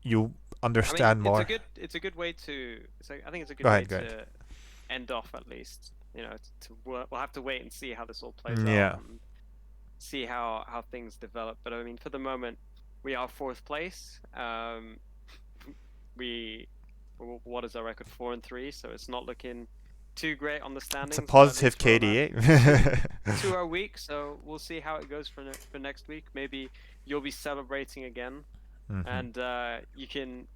you understand more. It's a good way to. I think it's a good Go way ahead, go ahead. to end off, at least. We'll have to wait and see how this all plays Yeah. out, and see how things develop. But I mean, for the moment, we are 4th place. What is our record? 4-3. So it's not looking too great on the standings. It's a positive KDA. 2 are weak, so we'll see how it goes for next week. Maybe you'll be celebrating again, and you can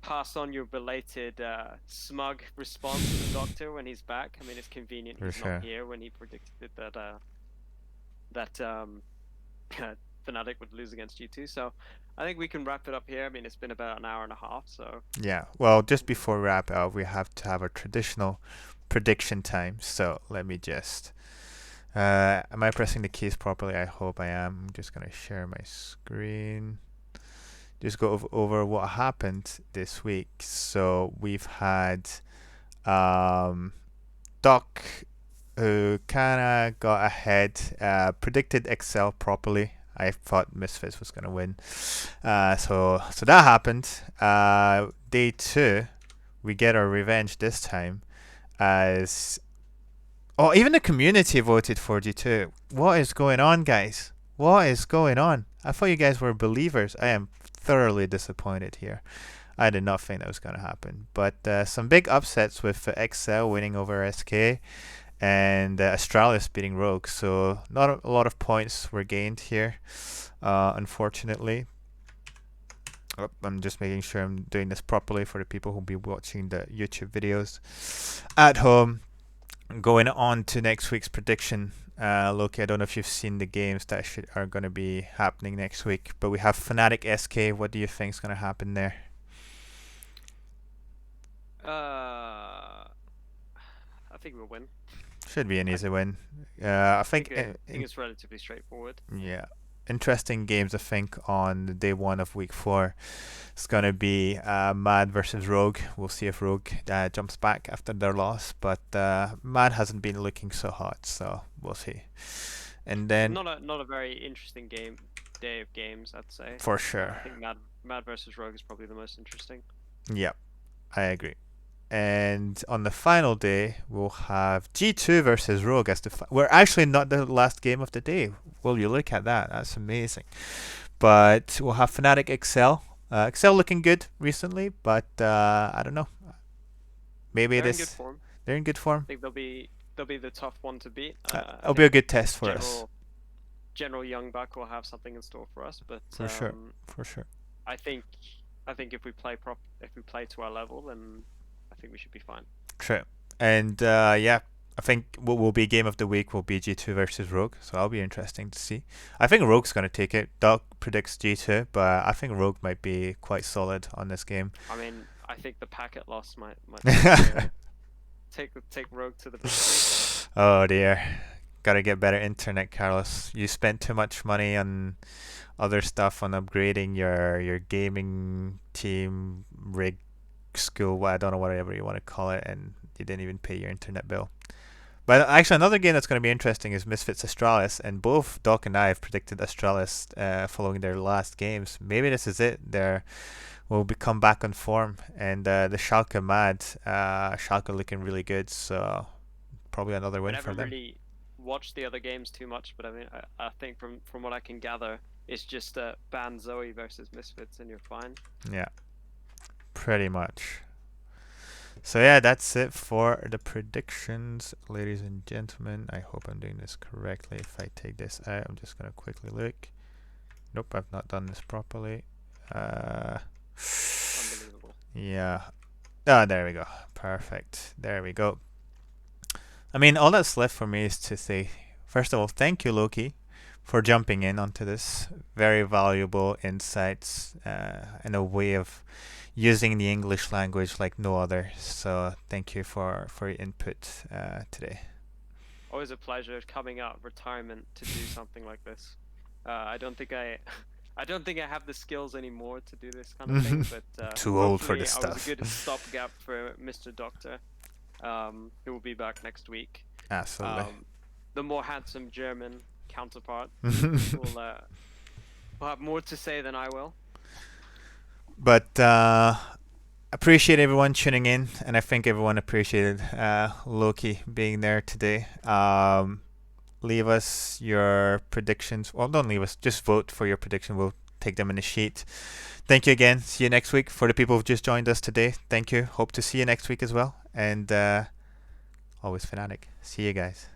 pass on your belated smug response to the doctor when he's back. I mean, it's convenient he's not here when he predicted that Fnatic would lose against G2. So I think we can wrap it up here. I mean, it's been about an hour and a half, so yeah. Well, just before we wrap up, we have to have our traditional prediction time. So let me just. Am I pressing the keys properly? I hope I am. I'm just gonna share my screen. Just go over what happened this week. So we've had Doc, who kind of got ahead, predicted Excel properly. I thought Misfits was going to win. So that happened. Day 2, we get our revenge this time. Even the community voted for G2. What is going on, guys? What is going on? I thought you guys were believers. I am thoroughly disappointed here. I did not think that was going to happen. But some big upsets with Excel winning over SK and Astralis beating Rogue. So not a lot of points were gained here, unfortunately. I'm just making sure I'm doing this properly for the people who'll be watching the YouTube videos at home. Going on to next week's prediction. Loki, I don't know if you've seen the games that are going to be happening next week, but we have Fnatic SK. What do you think is going to happen there? I think we'll win. Should be an easy win. I think it's relatively straightforward. Yeah. Interesting games, I think, on the day 1 of week 4. It's going to be Mad versus Rogue. We'll see if Rogue jumps back after their loss. But Mad hasn't been looking so hot, so we'll see. And then not a very interesting day of games, I'd say. For sure. I think Mad versus Rogue is probably the most interesting. Yep, I agree. And on the final day, we'll have G2 versus Rogue as we're actually not the last game of the day. Will you look at that? That's amazing. But we'll have Fnatic Excel. Excel looking good recently, but I don't know. Maybe They're in good form. They're in good form. I think they'll be the tough one to beat. It'll be a good test for us. General Young Buck will have something in store for us, but for sure. I think I think if we play to our level, then I think we should be fine. True. And yeah, I think what will be game of the week will be G2 versus Rogue, so that'll be interesting to see. I think Rogue's going to take it. Doc predicts G2, but I think Rogue might be quite solid on this game. I mean, I think the packet loss might take Rogue to the victory. Oh dear. Gotta get better internet, Carlos. You spent too much money on other stuff, on upgrading your gaming team rig school, I don't know, whatever you want to call it, and you didn't even pay your internet bill. But actually, another game that's going to be interesting is Misfits Astralis, and both Doc and I have predicted Astralis following their last games. Maybe this is it. They will come back on form, and the Schalke mad. Schalke looking really good, so probably another win for them. I haven't really watched the other games too much, but I mean, I think from what I can gather, it's just ban Zoe versus Misfits, and you're fine. Yeah, pretty much. So yeah, that's it for the predictions, ladies and gentlemen. I hope I'm doing this correctly. If I take this out, I'm just gonna quickly look. Nope, I've not done this properly. Unbelievable. Yeah. Ah, there we go. Perfect. There we go. I mean, all that's left for me is to say, first of all, thank you, Loki, for jumping in onto this. Very valuable insights and a way of using the English language like no other. So thank you for your input today. Always a pleasure coming out of retirement to do something like this. I don't think I have the skills anymore to do this kind of thing, but too old for this I stuff. was a good stopgap for Mr. Doctor, who will be back next week. Absolutely. The more handsome German counterpart will have more to say than I will. But appreciate everyone tuning in, and I think everyone appreciated Loki being there today. Leave us your predictions. Well, don't leave us. Just vote for your prediction. We'll take them in the sheet. Thank you again. See you next week. For the people who've just joined us today, thank you. Hope to see you next week as well. And always Fnatic. See you guys.